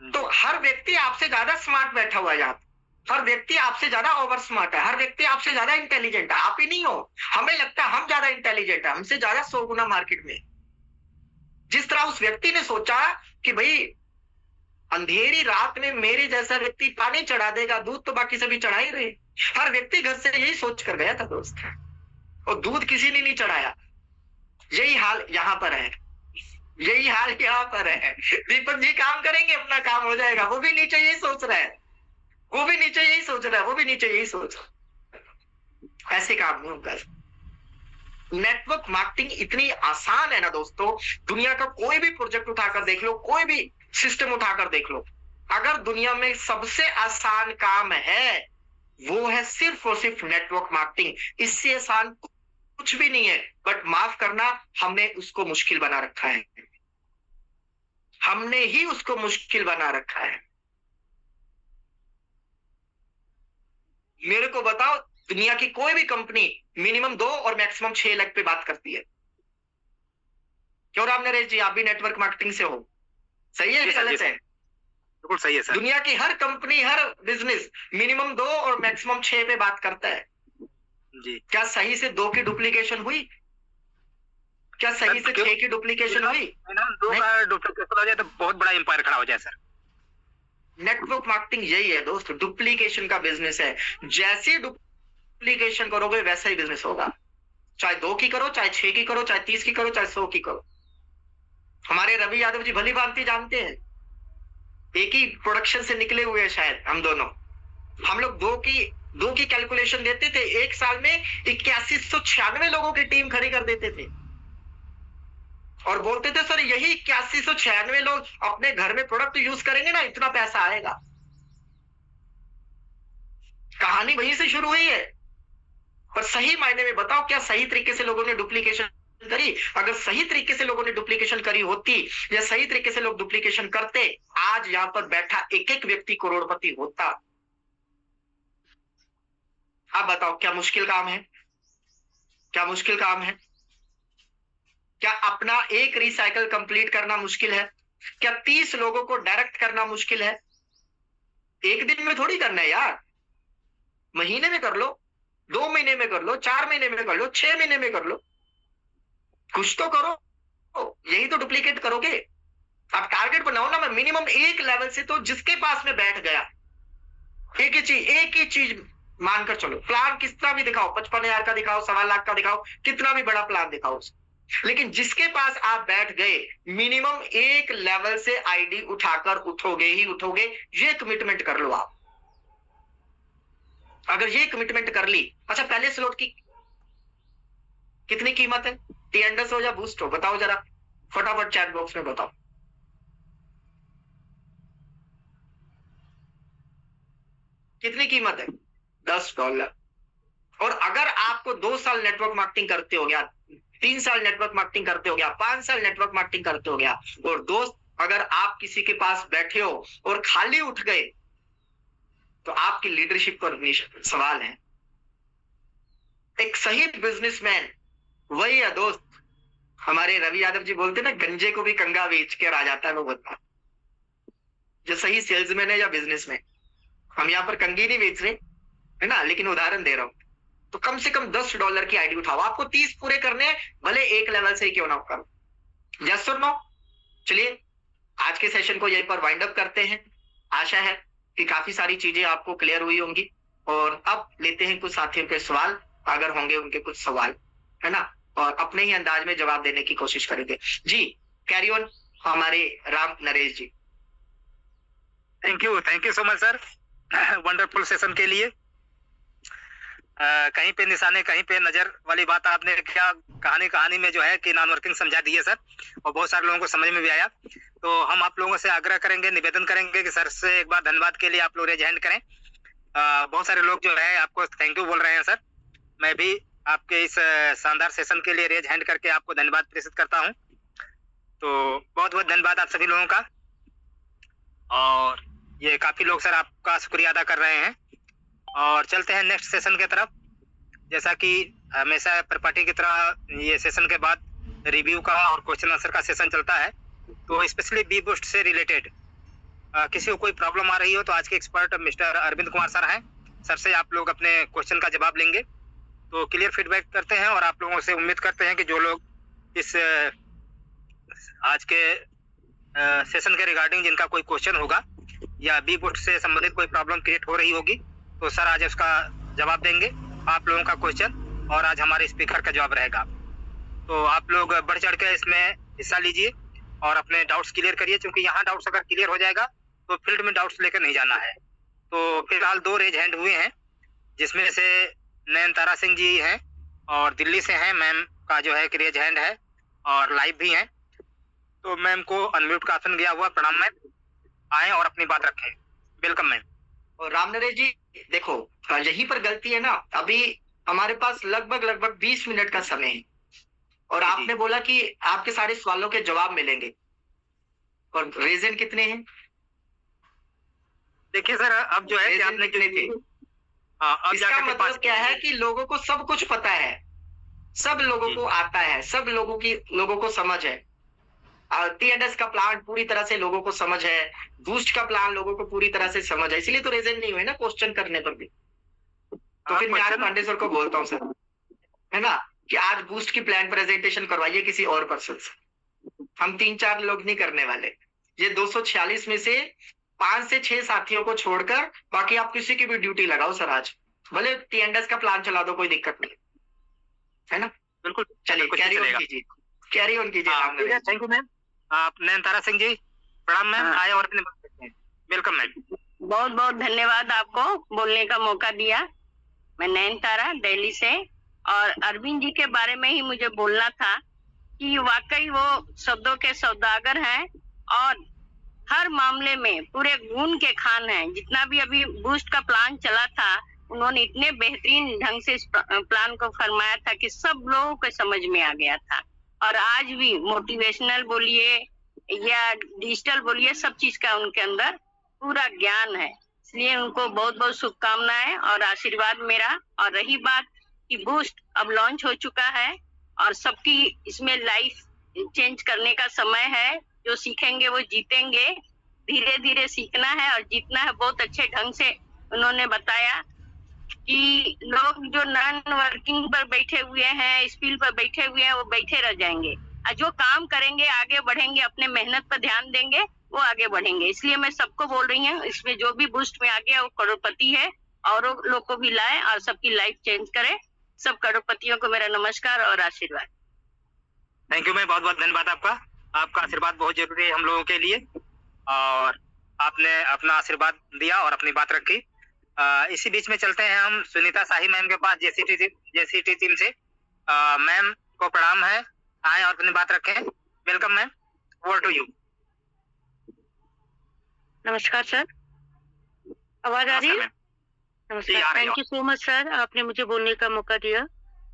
तो हर व्यक्ति आपसे ज्यादा स्मार्ट बैठा हुआ है यहाँ पे। हर व्यक्ति आपसे ज्यादा ओवर स्मार्ट है, हर व्यक्ति आपसे ज्यादा इंटेलिजेंट है, आप ही नहीं हो। हमें लगता है हम ज्यादा इंटेलिजेंट है, हमसे ज्यादा 100 गुना मार्केट में। जिस तरह उस व्यक्ति ने सोचा कि भाई अंधेरी रात में मेरे जैसा व्यक्ति पानी चढ़ा देगा, दूध तो बाकी सभी चढ़ा ही रहे, हर व्यक्ति घर से यही सोच कर गया था दोस्त, और दूध किसी ने नहीं चढ़ाया। यही हाल यहाँ पर है, यही हाल यहाँ पर है। दीपक जी काम करेंगे, अपना काम हो जाएगा, वो भी नीचे यही सोच रहा है, वो भी नीचे यही सोच रहा है, वो भी नीचे यही सोच रहा है। ऐसे काम नहीं होगा। नेटवर्क मार्केटिंग इतनी आसान है ना दोस्तों, दुनिया का कोई भी प्रोजेक्ट उठाकर देख लो, कोई भी सिस्टम उठाकर देख लो, अगर दुनिया में सबसे आसान काम है वो है सिर्फ और सिर्फ नेटवर्क मार्केटिंग। इससे आसान कुछ भी नहीं है, बट माफ करना, हमने उसको मुश्किल बना रखा है, हमने ही उसको मुश्किल बना रखा है। मेरे को बताओ, दुनिया की कोई भी कंपनी मिनिमम 2 और मैक्सिमम 6 लाख पे बात करती है। क्यों राम नरेश जी, आप भी नेटवर्क मार्केटिंग से हो, सही है जी कि सर, गलत है? बिल्कुल सही है सर। दुनिया की हर कंपनी, हर बिजनेस मिनिमम 2 और मैक्सिमम 6 पे बात करता है। जी क्या सही से 2 की डुप्लीकेशन हुई? क्या सही से 6 की डुप्लीकेशन हुई? दो का डुप्लीकेशन हो जाए तो बहुत बड़ा एम्पायर खड़ा हो जाए सर। नेटवर्क मार्केटिंग यही है दोस्त, डुप्लीकेशन का बिजनेस है। जैसी डुप्लीकेशन करोगे वैसा ही बिजनेस होगा, चाहे 2 की करो, चाहे 6 की करो, चाहे 30 की करो, चाहे 100 की करो। हमारे रवि यादव जी भली भांति जानते हैं, एक ही प्रोडक्शन से निकले हुए हैं शायद हम दोनों। हम लोग दो की कैलकुलेशन देते थे, एक साल में 8196 लोगों की टीम खड़ी कर देते थे, और बोलते थे सर यही 8196 लोग अपने घर में प्रोडक्ट यूज करेंगे ना, इतना पैसा आएगा। कहानी वहीं से शुरू हुई है। पर सही मायने में बताओ, क्या सही तरीके से लोगों ने डुप्लीकेशन करी? अगर सही तरीके से लोगों ने डुप्लीकेशन करी होती, या सही तरीके से लोग डुप्लीकेशन करते, आज यहां पर बैठा एक एक व्यक्ति करोड़पति होता। आप बताओ, क्या मुश्किल काम है? क्या मुश्किल काम है? क्या अपना एक रिसाइकल कंप्लीट करना मुश्किल है? क्या 30 लोगों को डायरेक्ट करना मुश्किल है? एक दिन में थोड़ी करना है यार, महीने में कर लो, 2 महीने में कर लो, 4 महीने में कर लो, 6 महीने में कर लो, कुछ तो करो, यही तो डुप्लीकेट करोगे। आप टारगेट बनाओ ना, मैं मिनिमम एक लेवल से, तो जिसके पास में बैठ गया, एक ही चीज मानकर चलो, प्लान कितना भी दिखाओ, 55,000 का दिखाओ, 1.25 लाख का दिखाओ, कितना भी बड़ा प्लान दिखाओ, लेकिन जिसके पास आप बैठ गए, मिनिमम एक लेवल से आईडी उठाकर उठोगे ही उठोगे, ये कमिटमेंट कर लो आप। अगर ये कमिटमेंट कर ली, अच्छा पहले स्लॉट की कितनी कीमत है? टीएनडस हो या बूस्ट हो, बताओ जरा, फटाफट चैट बॉक्स में बताओ। कितनी कीमत है? $10। और अगर आपको 2 साल नेटवर्क मार्केटिंग करते हो गया, 3 साल नेटवर्क मार्केटिंग करते हो गया, 5 साल नेटवर्क मार्केटिंग करते हो गया, और दोस्त अगर आप किसी के पास बैठे हो और खाली उठ गए, तो आपकी लीडरशिप पर सवाल है। एक सही बिजनेसमैन वही है दोस्त, हमारे रवि यादव जी बोलते ना, गंजे को भी कंगा बेच के आ जाता है वो बंदा, जो सही सेल्समैन है या बिजनेसमैन। हम यहाँ पर कंगी नहीं बेच रहे है ना, लेकिन उदाहरण दे रहा हूं। तो कम से कम $10 की आईडी उठाओ, आपको 30 पूरे करने हैं, भले एक लेवल से ही क्यों ना करो। यस और नो? चलिए आज के सेशन को यहीं पर वाइंड अप करते हैं। आशा है कि काफ़ी सारी चीज़ें आपको क्लियर हुई होंगी और अब लेते हैं कुछ साथियों के सवाल, अगर होंगे उनके कुछ सवाल, है ना? और अपने ही अंदाज में जवाब देने की कोशिश करेंगे। जी, कैरी ऑन हमारे Ram Naresh ji. Thank you so much sir wonderful session के लिए। कहीं पे निशाने कहीं पे नजर वाली बात आपने क्या कहानी में जो है कि नॉन वर्किंग समझा दी है सर, और बहुत सारे लोगों को समझ में भी आया। तो हम आप लोगों से आग्रह करेंगे, निवेदन करेंगे कि सर से एक बार धन्यवाद के लिए आप लोग रेज हैंड करें। बहुत सारे लोग जो है आपको थैंक यू बोल रहे हैं सर। मैं भी आपके इस शानदार सेशन के लिए रेज हैंड करके आपको धन्यवाद प्रेषित करता हूँ। तो बहुत बहुत धन्यवाद आप सभी लोगों का। और ये काफी लोग सर आपका शुक्रिया अदा कर रहे हैं। और चलते हैं नेक्स्ट सेशन के तरफ। जैसा कि हमेशा प्रॉपर्टी की तरह ये सेशन के बाद रिव्यू का और क्वेश्चन आंसर का सेशन चलता है। तो स्पेशली बी बूस्ट से रिलेटेड किसी को कोई प्रॉब्लम आ रही हो तो आज के expert Mister Arvind Kumar sir हैं। सर से आप लोग अपने क्वेश्चन का जवाब लेंगे। तो क्लियर फीडबैक करते हैं और आप लोगों से उम्मीद करते हैं कि जो लोग इस आज के सेशन के रिगार्डिंग जिनका कोई क्वेश्चन होगा या बी बूस्ट से संबंधित कोई प्रॉब्लम क्रिएट हो रही होगी तो सर आज उसका जवाब देंगे आप लोगों का क्वेश्चन, और आज हमारे स्पीकर का जवाब रहेगा। तो आप लोग बढ़ चढ़ के इसमें हिस्सा लीजिए और अपने डाउट्स क्लियर करिए, क्योंकि यहाँ डाउट्स अगर क्लियर हो जाएगा तो फील्ड में डाउट्स लेकर नहीं जाना है। तो फिलहाल 2 रेज हैंड हुए हैं, जिसमें से नयनतारा सिंह जी हैं और दिल्ली से हैं। मैम का जो है रेज हैंड है और लाइव भी हैं। तो मैम को अनम्यूट का ऑप्शन गया हुआ। प्रणाम मैम, आए और अपनी बात रखें। Welcome ma'am. और राम नरेश जी देखो, यहीं पर गलती है ना, अभी हमारे पास लगभग 20 मिनट का समय है और आपने बोला कि आपके सारे सवालों के जवाब मिलेंगे, और रीजन कितने हैं? देखिए सर, अब जो है कि आपने कितने थे? अब इसका मतलब क्या है कि लोगों को सब कुछ पता है, सब लोगों को आता है, सब लोगों को समझ है। टीएनएस का प्लान पूरी तरह से लोगों को समझ है, बूस्ट का प्लान लोगों को पूरी तरह से समझ है, इसलिए तो रीजन नहीं हुए ना क्वेश्चन करने पर भी। तो फिर मैं आज पांडे सर को बोलता हूँ सर, है ना, कि आज बूस्ट की प्लान प्रेजेंटेशन करवाइए किसी और पर्सन से। हम 3-4 लोग नहीं करने वाले। ये 246 में से 5 से 6 साथियों को छोड़कर बाकी आप किसी की भी ड्यूटी लगाओ सर आज, भले टीएनएस का प्लान चला दो, कोई दिक्कत नहीं है ना। बिल्कुल, चलिए कैरी ऑन कीजिए। Thank you ma'am. आप नयनतारा सिंह जी, प्रणाम मैम। आए और अपने बात करते हैं। Welcome ma'am. बहुत बहुत धन्यवाद आपको बोलने का मौका दिया। मैं नयनतारा दिल्ली से, और अरविंद जी के बारे में ही मुझे बोलना था कि वाकई वो शब्दों के सौदागर हैं और हर मामले में पूरे गुण के खान हैं। जितना भी अभी बूस्ट का प्लान चला था, उन्होंने इतने बेहतरीन ढंग से इस प्लान को फरमाया था कि सब लोगों को समझ में आ गया था। और आज भी मोटिवेशनल बोलिए या डिजिटल बोलिए, सब चीज का उनके अंदर पूरा ज्ञान है। इसलिए उनको बहुत बहुत शुभकामनाएं और आशीर्वाद मेरा। और रही बात कि बूस्ट अब लॉन्च हो चुका है और सबकी इसमें लाइफ चेंज करने का समय है। जो सीखेंगे वो जीतेंगे। धीरे धीरे सीखना है और जीतना है। बहुत अच्छे ढंग से उन्होंने बताया कि लोग जो नॉन वर्किंग पर बैठे हुए हैं, इस फील्ड पर बैठे हुए हैं, वो बैठे रह जाएंगे। और जो काम करेंगे, आगे बढ़ेंगे, अपने मेहनत पर ध्यान देंगे, वो आगे बढ़ेंगे। इसलिए मैं सबको बोल रही हूँ, इसमें जो भी बूस्ट में आ गया वो करोड़पति है, और लोग को भी लाए और सबकी लाइफ चेंज करे। सब करोड़पतियों को मेरा नमस्कार और आशीर्वाद। थैंक यू मैम, बहुत बहुत धन्यवाद आपका। आपका आशीर्वाद बहुत जरूरी है हम लोगों के लिए, और आपने अपना आशीर्वाद दिया और अपनी बात रखी। इसी बीच में चलते हैं हम सुनीता शाही मैम के पास, जेसीटी टीम से। मैम को प्रणाम है, आए और अपनी बात रखें। Welcome ma'am, over to you. नमस्कार सर, आवाज आ रही है? नमस्कार, thank you so much sir, आपने मुझे बोलने का मौका दिया।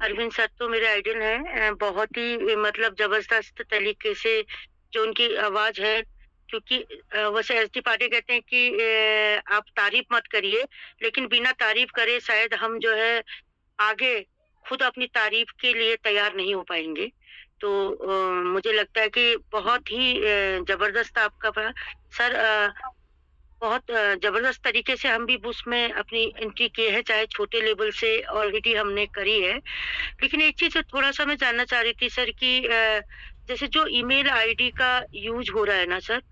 अरविंद सर तो मेरे आइडल हैं, बहुत ही मतलब जबरदस्त तरीके से जो उनकी आवाज है। क्योंकि वैसे एसडी पाटिल कहते हैं कि आप तारीफ मत करिए, लेकिन बिना तारीफ करे शायद हम जो है आगे खुद अपनी तारीफ के लिए तैयार नहीं हो पाएंगे। तो मुझे लगता है कि बहुत ही जबरदस्त आपका सर, बहुत जबरदस्त तरीके से हम भी बूस्ट में अपनी एंट्री किए हैं, चाहे छोटे लेवल से ऑलरेडी हमने करी है। लेकिन एक चीज थोड़ा सा मैं जानना चाह रही थी सर कि जैसे जो ईमेल आईडी का यूज हो रहा है ना सर,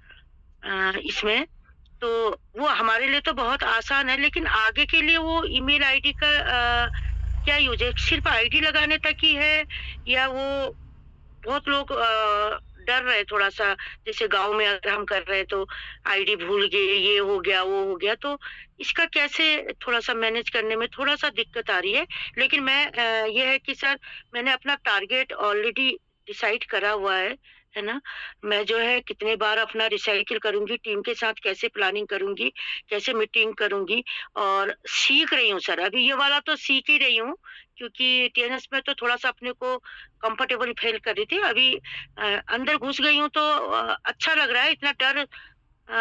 इसमें तो वो हमारे लिए तो बहुत आसान है, लेकिन आगे के लिए वो ईमेल आईडी का क्या यूज है? सिर्फ आईडी लगाने तक ही है, या वो बहुत लोग डर रहे थोड़ा सा, जैसे गांव में अगर हम कर रहे हैं तो आईडी भूल गए, ये हो गया वो हो गया, तो इसका कैसे थोड़ा सा मैनेज करने में थोड़ा सा दिक्कत आ रही है। लेकिन मैं ये है कि सर मैंने अपना टारगेट ऑलरेडी डिसाइड करा हुआ है ना। मैं जो है कितने बार अपना रिसाइकिल करूंगी, टीम के साथ कैसे प्लानिंग करूंगी, कैसे मीटिंग करूंगी, और सीख रही हूँ सर। अभी ये वाला तो सीख ही रही हूँ, क्योंकि टीएनएस में तो थोड़ा सा अपने को कंफर्टेबल फील कर रही थी। अभी अंदर घुस गई हूँ तो अच्छा लग रहा है, इतना डर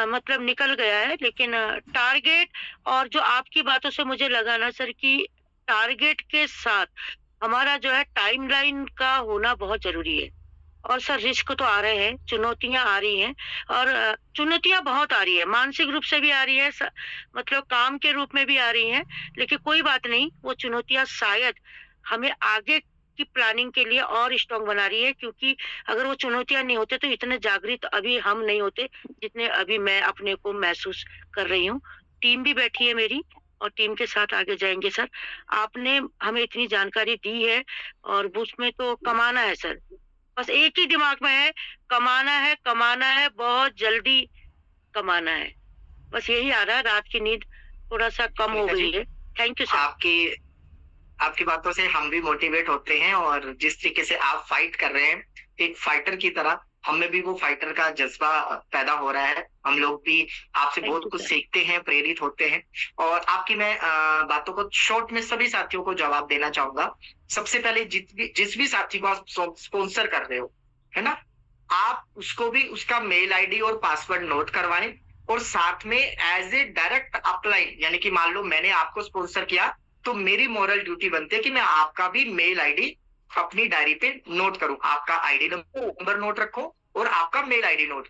मतलब निकल गया है। लेकिन टारगेट और जो आपकी बातों से मुझे लगा ना सर कि टारगेट के साथ हमारा जो है टाइमलाइन का होना बहुत जरूरी है। और सर रिस्क तो आ रहे हैं, चुनौतियां आ रही हैं, और चुनौतियां बहुत आ रही है, मानसिक रूप से भी आ रही है, मतलब काम के रूप में भी आ रही हैं। लेकिन कोई बात नहीं, वो चुनौतियां शायद हमें आगे की प्लानिंग के लिए और स्ट्रांग बना रही है, क्योंकि अगर वो चुनौतियां नहीं होते तो इतने जागृत अभी हम नहीं होते जितने अभी मैं अपने को महसूस कर रही हूँ। टीम भी बैठी है मेरी, और टीम के साथ आगे जाएंगे सर। आपने हमें इतनी जानकारी दी है, और उसमें तो कमाना है सर, बस एक ही दिमाग में है, कमाना है, बहुत जल्दी कमाना है। बस यही आ रहा है, रात की नींद थोड़ा सा कम हो गई है। Thank you sir. आपकी बातों से हम भी मोटिवेट होते हैं, और जिस तरीके से आप फाइट कर रहे हैं एक फाइटर की तरह, हमें भी वो फाइटर का जज्बा पैदा हो रहा है। हम लोग भी आपसे बहुत कुछ सीखते हैं, प्रेरित होते हैं। और आपकी मैं बातों को शॉर्ट में सभी साथियों को जवाब देना चाहूंगा। सबसे पहले जिस भी साथी को आप स्पॉन्सर कर रहे हो, है ना, आप उसको भी उसका मेल आईडी और पासवर्ड नोट करवाएं, और साथ में एज ए डायरेक्ट अपलाइन, यानी कि मान लो मैंने आपको स्पॉन्सर किया तो मेरी मॉरल ड्यूटी बनती है कि मैं आपका भी मेल आईडी अपनी डायरी पे नोट करूं। आपका आईडी नंबर नोट रखो और आपका मेल आईडी नोट।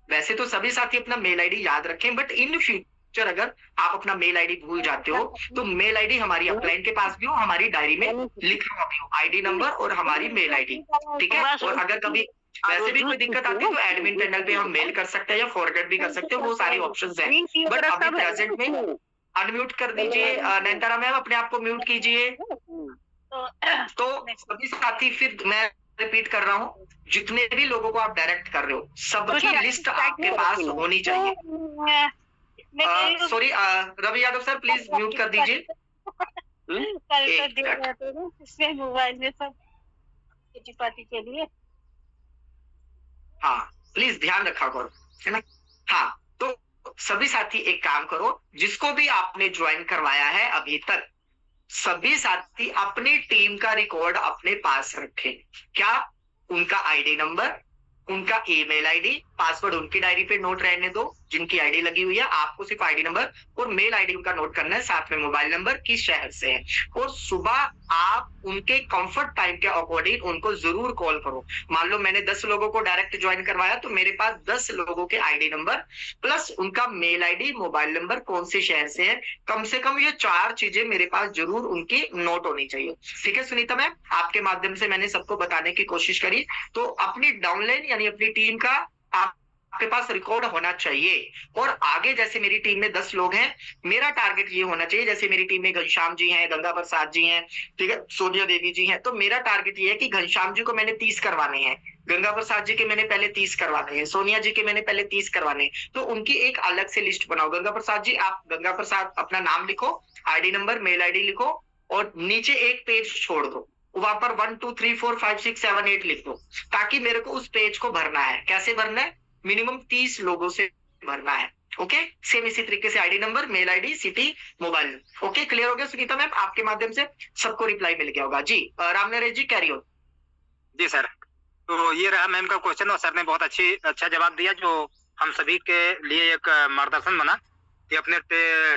वैसे तो सभी साथी अपना मेल आईडी याद रखें, बट इन फ्यूचर अगर आप अपना मेल आईडी भूल जाते हो तो मेल आईडी हमारी अपलाइन के पास भी हो, हमारी डायरी में लिखा हुआ भी हो, आईडी नंबर और हमारी मेल आईडी, ठीक है। और अगर कभी वैसे भी कोई दिक्कत आती है तो एडमिन पैनल पे हम मेल कर सकते हैं या फॉरवर्ड भी कर सकते हैं, वो सारी ऑप्शंस हैं। बट अभी प्रेजेंट में अनम्यूट कर दीजिए नयनतारा मैम, अपने आप को म्यूट कीजिए। तो सभी साथी, फिर मैं रिपीट कर रहा हूँ, जितने भी लोगों को आप डायरेक्ट कर रहे हो सबकी लिस्ट आपके पास होनी चाहिए। Sorry Ravi Yadav sir, please mute कर दीजिए। मोबाइल में सब पार्टी के लिए, हाँ प्लीज ध्यान रखा करो, है ना। हाँ, तो सभी साथी एक काम करो, जिसको भी आपने ज्वाइन करवाया है अभी तक, सभी साथी अपनी टीम का रिकॉर्ड अपने पास रखें। क्या? उनका आईडी नंबर, उनका ईमेल आईडी, पासवर्ड उनकी डायरी पे नोट रहने दो जिनकी आईडी लगी हुई है। आपको सिर्फ आईडी नंबर और मेल आईडी उनका नोट करना है, साथ में मोबाइल नंबर, किस शहर से है। और सुबह आप उनके कंफर्ट टाइम के अकॉर्डिंग उनको जरूर कॉल करो। मान लो मैंने 10 लोगों को डायरेक्ट ज्वाइन करवाया तो मेरे पास 10 लोगों के आईडी नंबर प्लस उनका मेल आईडी, मोबाइल नंबर, कौन से शहर से है, कम से कम ये 4 चीजें मेरे पास जरूर उनकी नोट होनी चाहिए। ठीक है सुनीता मैम, आपके माध्यम से मैंने सबको बताने की कोशिश करी। तो अपनी डाउनलाइन यानी अपनी टीम का आपके पास रिकॉर्ड होना चाहिए। और आगे जैसे मेरी टीम में 10 लोग हैं, मेरा टारगेट ये होना चाहिए, जैसे मेरी टीम में घनश्याम जी हैं, गंगा प्रसाद जी हैं, ठीक है, सोनिया देवी जी हैं, तो मेरा टारगेट ये है कि घनश्याम जी को मैंने 30 करवाने हैं, गंगा प्रसाद जी के मैंने पहले 30 करवाने हैं, सोनिया जी के मैंने पहले 30 करवाने हैं। तो उनकी एक अलग से लिस्ट बनाओ। गंगा प्रसाद जी, आप गंगा प्रसाद अपना नाम लिखो, आईडी नंबर, मेल आईडी लिखो, और नीचे एक पेज छोड़ दो, वहां पर 1 2 3 4 5 6 7 8 लिख दो, ताकि मेरे को उस पेज को भरना है। कैसे भरना है? मिनिमम 30 लोगों से भरना है। ओके, सेम इसी तरीके से ID number, mail ID, city, mobile. Okay, clear हो गया सुनीता मैम? आपके माध्यम से सबको रिप्लाई मिल गया होगा जी। राम नरेश जी, कैरी ऑन। जी सर, तो ये रहा मैम का क्वेश्चन, और सर ने बहुत अच्छा जवाब दिया, जो हम सभी के लिए एक मार्गदर्शन बना कि अपने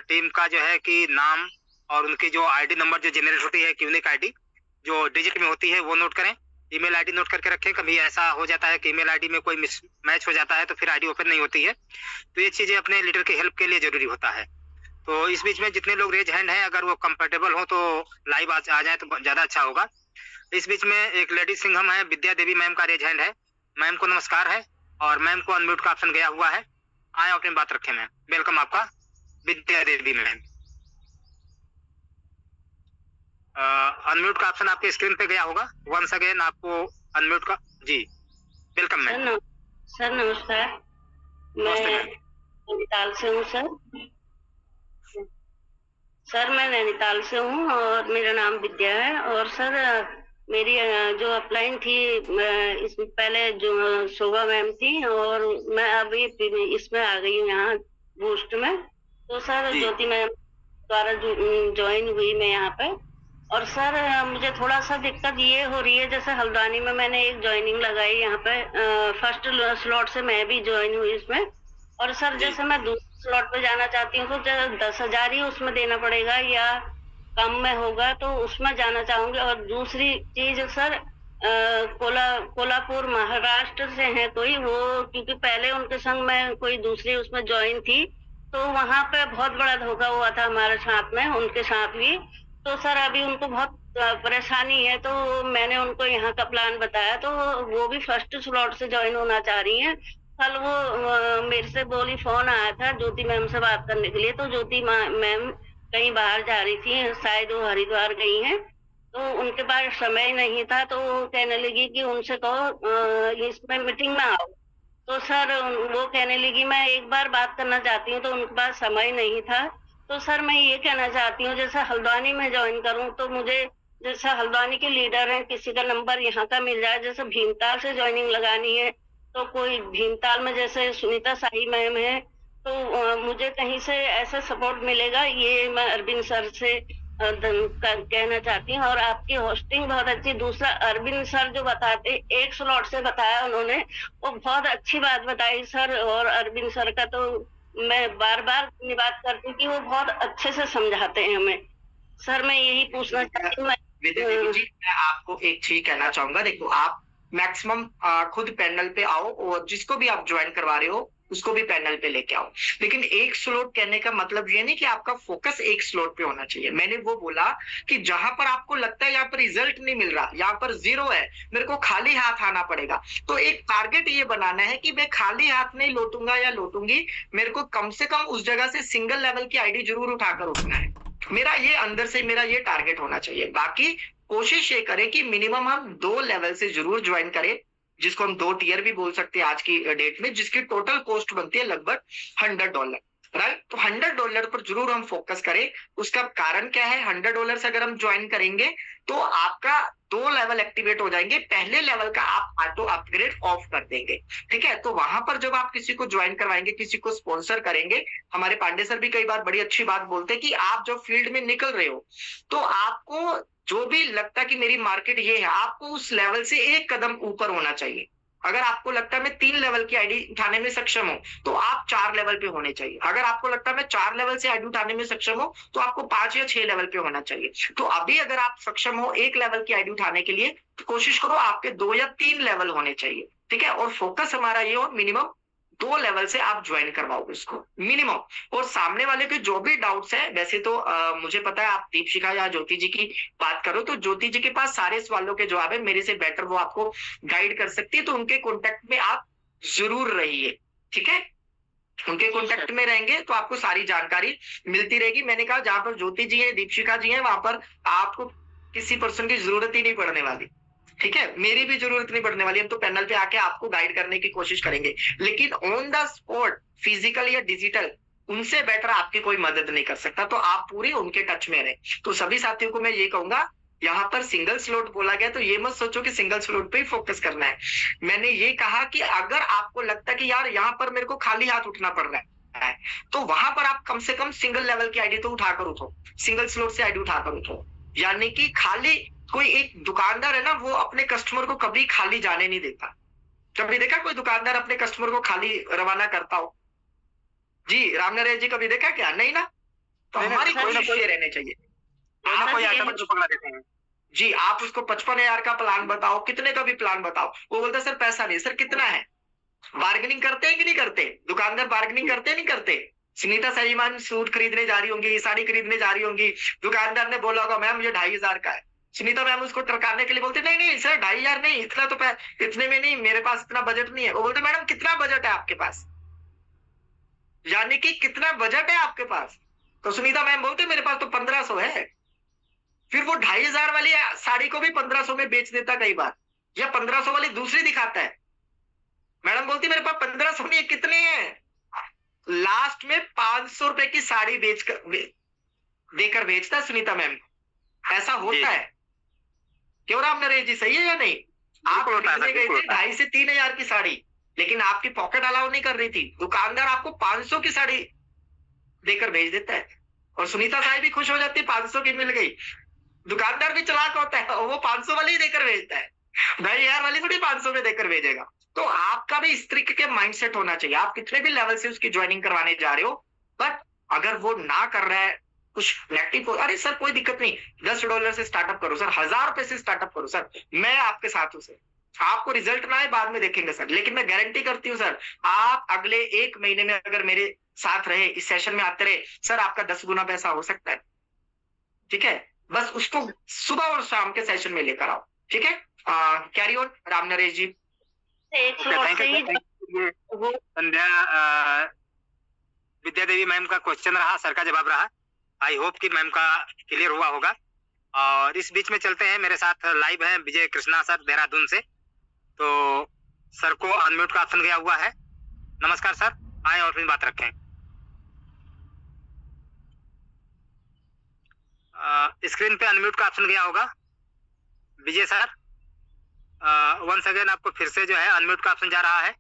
टीम का जो है कि नाम और उनकी जो आईडी नंबर जो जनरेट होती है, यूनिक आईडी जो डिजिट में होती है, वो नोट करें। ईमेल आईडी नोट करके रखें, कभी ऐसा हो जाता है कि ईमेल आईडी में कोई मिसमैच हो जाता है तो फिर आईडी ओपन नहीं होती है, तो ये चीजें अपने लीडर की हेल्प के लिए जरूरी होता है। तो इस बीच में जितने लोग रेज हैंड हैं, अगर वो कंफर्टेबल हो तो लाइव आ जाए तो ज्यादा अच्छा होगा। इस बीच में एक लेडी सिंघम है, विद्या देवी मैम का रेज हैंड है। मैम को नमस्कार है, और मैम को अनम्यूट का ऑप्शन गया हुआ है। आए अपनी बात रखें मैम। वेलकम आपका विद्या देवी मैम। अनम्यूट का ऑप्शन आपके स्क्रीन पे गया होगा, वंस अगेन आपको अनम्यूट का। जी वेलकम मैम। सर नमस्कार, मैं नैनीताल से हूँ सर मैं नैनीताल से हूँ और मेरा नाम विद्या है। और सर मेरी जो अपलाइन थी इसमें पहले जो शोभा मैम थी और मैं अभी इसमें आ गई हूँ यहाँ बूस्ट में। तो सर ज्योति मैम द्वारा ज्वाइन हुई मैं यहाँ पे। और सर मुझे थोड़ा सा दिक्कत ये हो रही है, जैसे हल्द्वानी में मैंने एक ज्वाइनिंग लगाई यहाँ पे, फर्स्ट स्लॉट से मैं भी ज्वाइन हुई इसमें। और सर जैसे मैं दूसरे स्लॉट पे जाना चाहती हूँ तो 10,000 ही उसमें देना पड़ेगा या कम में होगा, तो उसमें जाना चाहूंगी। और दूसरी चीज सर कोल्हापुर महाराष्ट्र से है कोई वो, क्योंकि पहले उनके संग मैं कोई दूसरी उसमें ज्वाइन थी तो वहां पे बहुत बड़ा धोखा हुआ था हमारे साथ में, उनके साथ भी। तो सर अभी उनको बहुत परेशानी है, तो मैंने उनको यहाँ का प्लान बताया तो वो भी फर्स्ट स्लॉट से ज्वाइन होना चाह रही हैं। कल वो मेरे से बोली, फोन आया था ज्योति मैम से बात करने के लिए, तो ज्योति मैम कहीं बाहर जा रही थी, शायद वो हरिद्वार गई हैं, तो उनके पास समय नहीं था। तो वो कहने लगी कि उनसे कहो इसमें मीटिंग में आओ। तो सर वो कहने लगी मैं एक बार बात करना चाहती हूँ, तो उनके पास समय नहीं था। तो सर मैं ये कहना चाहती हूँ जैसे हल्द्वानी में ज्वाइन करूँ तो मुझे जैसे हल्द्वानी के लीडर हैं किसी का नंबर यहाँ का मिल जाए, जैसे भीमताल से ज्वाइनिंग लगानी है तो कोई भीमताल में जैसे सुनीता शाही मैम है तो मुझे कहीं से ऐसा सपोर्ट मिलेगा, ये मैं अरविंद सर से कहना चाहती हूँ। और आपकी होस्टिंग बहुत अच्छी। दूसरा अरविंद सर जो बताते, एक स्लॉट से बताया उन्होंने, वो बहुत अच्छी बात बताई सर। और अरविंद सर का तो मैं बार बार धन्यवाद करती हूँ कि वो बहुत अच्छे से समझाते हैं हमें। सर मैं यही पूछना चाहती हूँ। विद्या देवी जी, मैं आपको एक चीज कहना चाहूंगा, देखो आप मैक्सिमम खुद पैनल पे आओ और जिसको भी आप ज्वाइन करवा रहे हो उसको भी पैनल पे लेके आओ, लेकिन एक स्लॉट कहने का मतलब ये नहीं कि आपका फोकस एक स्लॉट पे होना चाहिए। मैंने वो बोला कि जहां पर आपको लगता है यहाँ पर रिजल्ट नहीं मिल रहा, यहाँ पर 0 है, मेरे को खाली हाथ आना पड़ेगा, तो एक टारगेट ये बनाना है कि मैं खाली हाथ नहीं लौटूंगा या लौटूंगी, मेरे को कम से कम उस जगह से सिंगल लेवल की आईडी जरूर उठाकर उठना है। मेरा ये अंदर से मेरा ये टारगेट होना चाहिए। बाकी कोशिश ये करें कि मिनिमम हम 2 लेवल से जरूर ज्वाइन करें, जिसको हम 2 टियर भी बोल सकते हैं आज की डेट में, जिसकी टोटल कॉस्ट बनती है लगभग $100, राइट। तो $100 पर जरूर हम फोकस करें। उसका कारण क्या है, $100 से अगर हम ज्वाइन करेंगे तो आपका 2 लेवल एक्टिवेट हो जाएंगे, पहले लेवल का आप ऑटो अपग्रेड ऑफ कर देंगे, ठीक है। तो वहां पर जब आप किसी को ज्वाइन करवाएंगे, किसी को स्पॉन्सर करेंगे, हमारे पांडे सर भी कई बार बड़ी अच्छी बात बोलते हैं कि आप जब फील्ड में निकल रहे हो तो आपको जो भी लगता कि मेरी मार्केट ये है, आपको उस लेवल से एक कदम ऊपर होना चाहिए। अगर आपको लगता है मैं 3 लेवल की आईडी उठाने में सक्षम हूं तो आप 4 लेवल पे होने चाहिए। अगर आपको लगता है मैं 4 लेवल से आईडी उठाने में सक्षम हूं तो आपको 5 या 6 लेवल पे होना चाहिए। तो अभी अगर आप सक्षम हो 1 लेवल की आईडी उठाने के लिए तो कोशिश करो आपके 2 या 3 लेवल होने चाहिए, ठीक है। और फोकस हमारा ये हो मिनिमम 2 लेवल से आप ज्वाइन करवाओगे उसको मिनिमम। और सामने वाले के जो भी डाउट्स है, वैसे तो मुझे पता है आप दीपशिखा या ज्योति जी की बात करो तो ज्योति जी के पास सारे सवालों के जवाब है, मेरे से बेटर वो आपको गाइड कर सकती है, तो उनके कॉन्टेक्ट में आप जरूर रहिए, ठीक है। उनके कॉन्टेक्ट में रहेंगे तो आपको सारी जानकारी मिलती रहेगी। मैंने कहा जहां पर ज्योति जी है, दीपशिखा जी है, वहां पर आपको किसी पर्सन की जरूरत ही नहीं पड़ने वाली, ठीक है। मेरी भी जरूरत नहीं पड़ने वाली, हम तो पैनल पे आके आपको गाइड करने की कोशिश करेंगे, लेकिन ऑन द स्पॉट फिजिकल या डिजिटल उनसे बेटर आपकी कोई मदद नहीं कर सकता, तो आप पूरी उनके टच में रहे। तो सभी साथियों को मैं ये कहूंगा, यहाँ पर सिंगल स्लॉट बोला गया तो ये मत सोचो कि सिंगल स्लॉट पे ही फोकस करना है। मैंने ये कहा कि अगर आपको लगता है कि यार यहाँ पर मेरे को खाली हाथ उठना पड़ रहा है तो वहां पर आप कम से कम सिंगल लेवल की आईडी तो उठाकर उठो, सिंगल स्लॉट से आईडी उठाकर उठो। यानी कि खाली कोई एक दुकानदार है ना, वो अपने कस्टमर को कभी खाली जाने नहीं देता। कभी देखा कोई दुकानदार अपने कस्टमर को खाली रवाना करता हो? जी रामनारायण जी कभी देखा क्या? नहीं ना। तो हमारी कोशिश ये रहनी चाहिए, कोई आइटम पकड़ा देते हैं जी। आप उसको 55,000 का प्लान बताओ, कितने का भी प्लान बताओ, वो बोलता है सर पैसा नहीं। सर कितना है? बार्गेनिंग करते हैं कि नहीं करते? दुकानदार बार्गेनिंग करते हैं नहीं करते? सुनीता सहीमान सूट खरीदने जा रही होंगी, साड़ी खरीदने जा रही होंगी, दुकानदार ने बोला होगा मैम ये 2,500 का है, सुनीता मैम उसको टरकाने के लिए बोलते नहीं नहीं सर 2,500 नहीं, इतना तो इतने में नहीं, मेरे पास इतना बजट नहीं है। वो बोलते मैडम कितना बजट है आपके पास? यानी कि कितना बजट है आपके पास? तो सुनीता मैम बोलते मेरे पास तो 1500 है। फिर वो 2500 वाली साड़ी को भी 1500 में बेच देता कई बार, या 1500 वाली दूसरी दिखाता है। मैडम बोलती मेरे पास 1500 नहीं है, कितने हैं? लास्ट में 500 रुपए की साड़ी देकर बेचता है सुनीता मैम। ऐसा होता है क्यों राम नरेश जी, सही है या नहीं? आप खरीदने गए थे 2500 से 3000 की साड़ी, लेकिन आपकी पॉकेट अलाउ नहीं कर रही थी। दुकानदार आपको 500 की साड़ी देकर भेज देता है और सुनीता साहब भी खुश हो जाती है 500 की मिल गई। दुकानदार भी चालाक होता है, वो 500 वाली ही देकर भेजता है, भाई यार वाली थोड़ी 500 में देकर भेजेगा। तो आपका भी इस तरीके के माइंडसेट होना चाहिए। आप कितने भी लेवल से उसकी ज्वाइनिंग करवाने जा रहे हो, बट अगर वो ना कर रहा है कुछ नेगेटिव, अरे सर कोई दिक्कत नहीं, $10 से स्टार्टअप करो सर, 1000 रुपए से स्टार्टअप करो सर, मैं आपके साथ हूं सर। आपको रिजल्ट ना आए बाद में देखेंगे सर, लेकिन मैं गारंटी करती हूँ सर, आप अगले 1 महीने में अगर मेरे साथ रहे, इस सेशन में आते रहे सर, आपका 10 गुना पैसा हो सकता है। ठीक है, बस उसको सुबह और शाम के सेशन में लेकर आओ। ठीक है, carry on Ram Naresh ji. Sandhya Vidya Devi ma'am का क्वेश्चन रहा, सर का जवाब रहा। आई होप कि मैम का क्लियर हुआ होगा। और इस बीच में चलते हैं, मेरे साथ लाइव हैं विजय कृष्णा सर देहरादून से। तो सर को अनम्यूट का ऑप्शन गया हुआ है। नमस्कार सर, आए और अपनी बात रखें। स्क्रीन पे अनम्यूट का ऑप्शन गया होगा विजय सर। वंस अगेन आपको फिर से जो है अनम्यूट का ऑप्शन जा रहा है।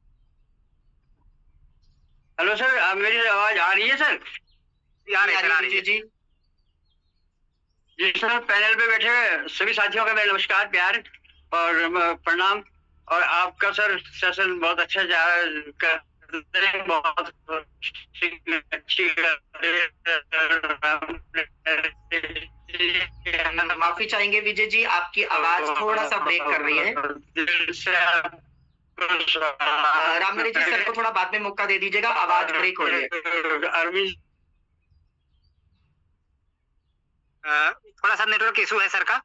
हेलो सर, मेरी आवाज आ रही है सर? आ रही है जी। जी सर, पैनल पे बैठे हुए सभी साथियों का मेरा नमस्कार, प्यार और प्रणाम। और आपका सर सेशन बहुत अच्छा जा रहा है, बहुत अच्छी। माफी चाहेंगे विजय जी, आपकी आवाज थोड़ा सा ब्रेक कर रही है। राम नरेश जी सर को थोड़ा बाद में मौका दे दीजिएगा, आवाज ब्रेक हो रही है। अरविंद थोड़ा सा नेटवर्क इशू है सर का,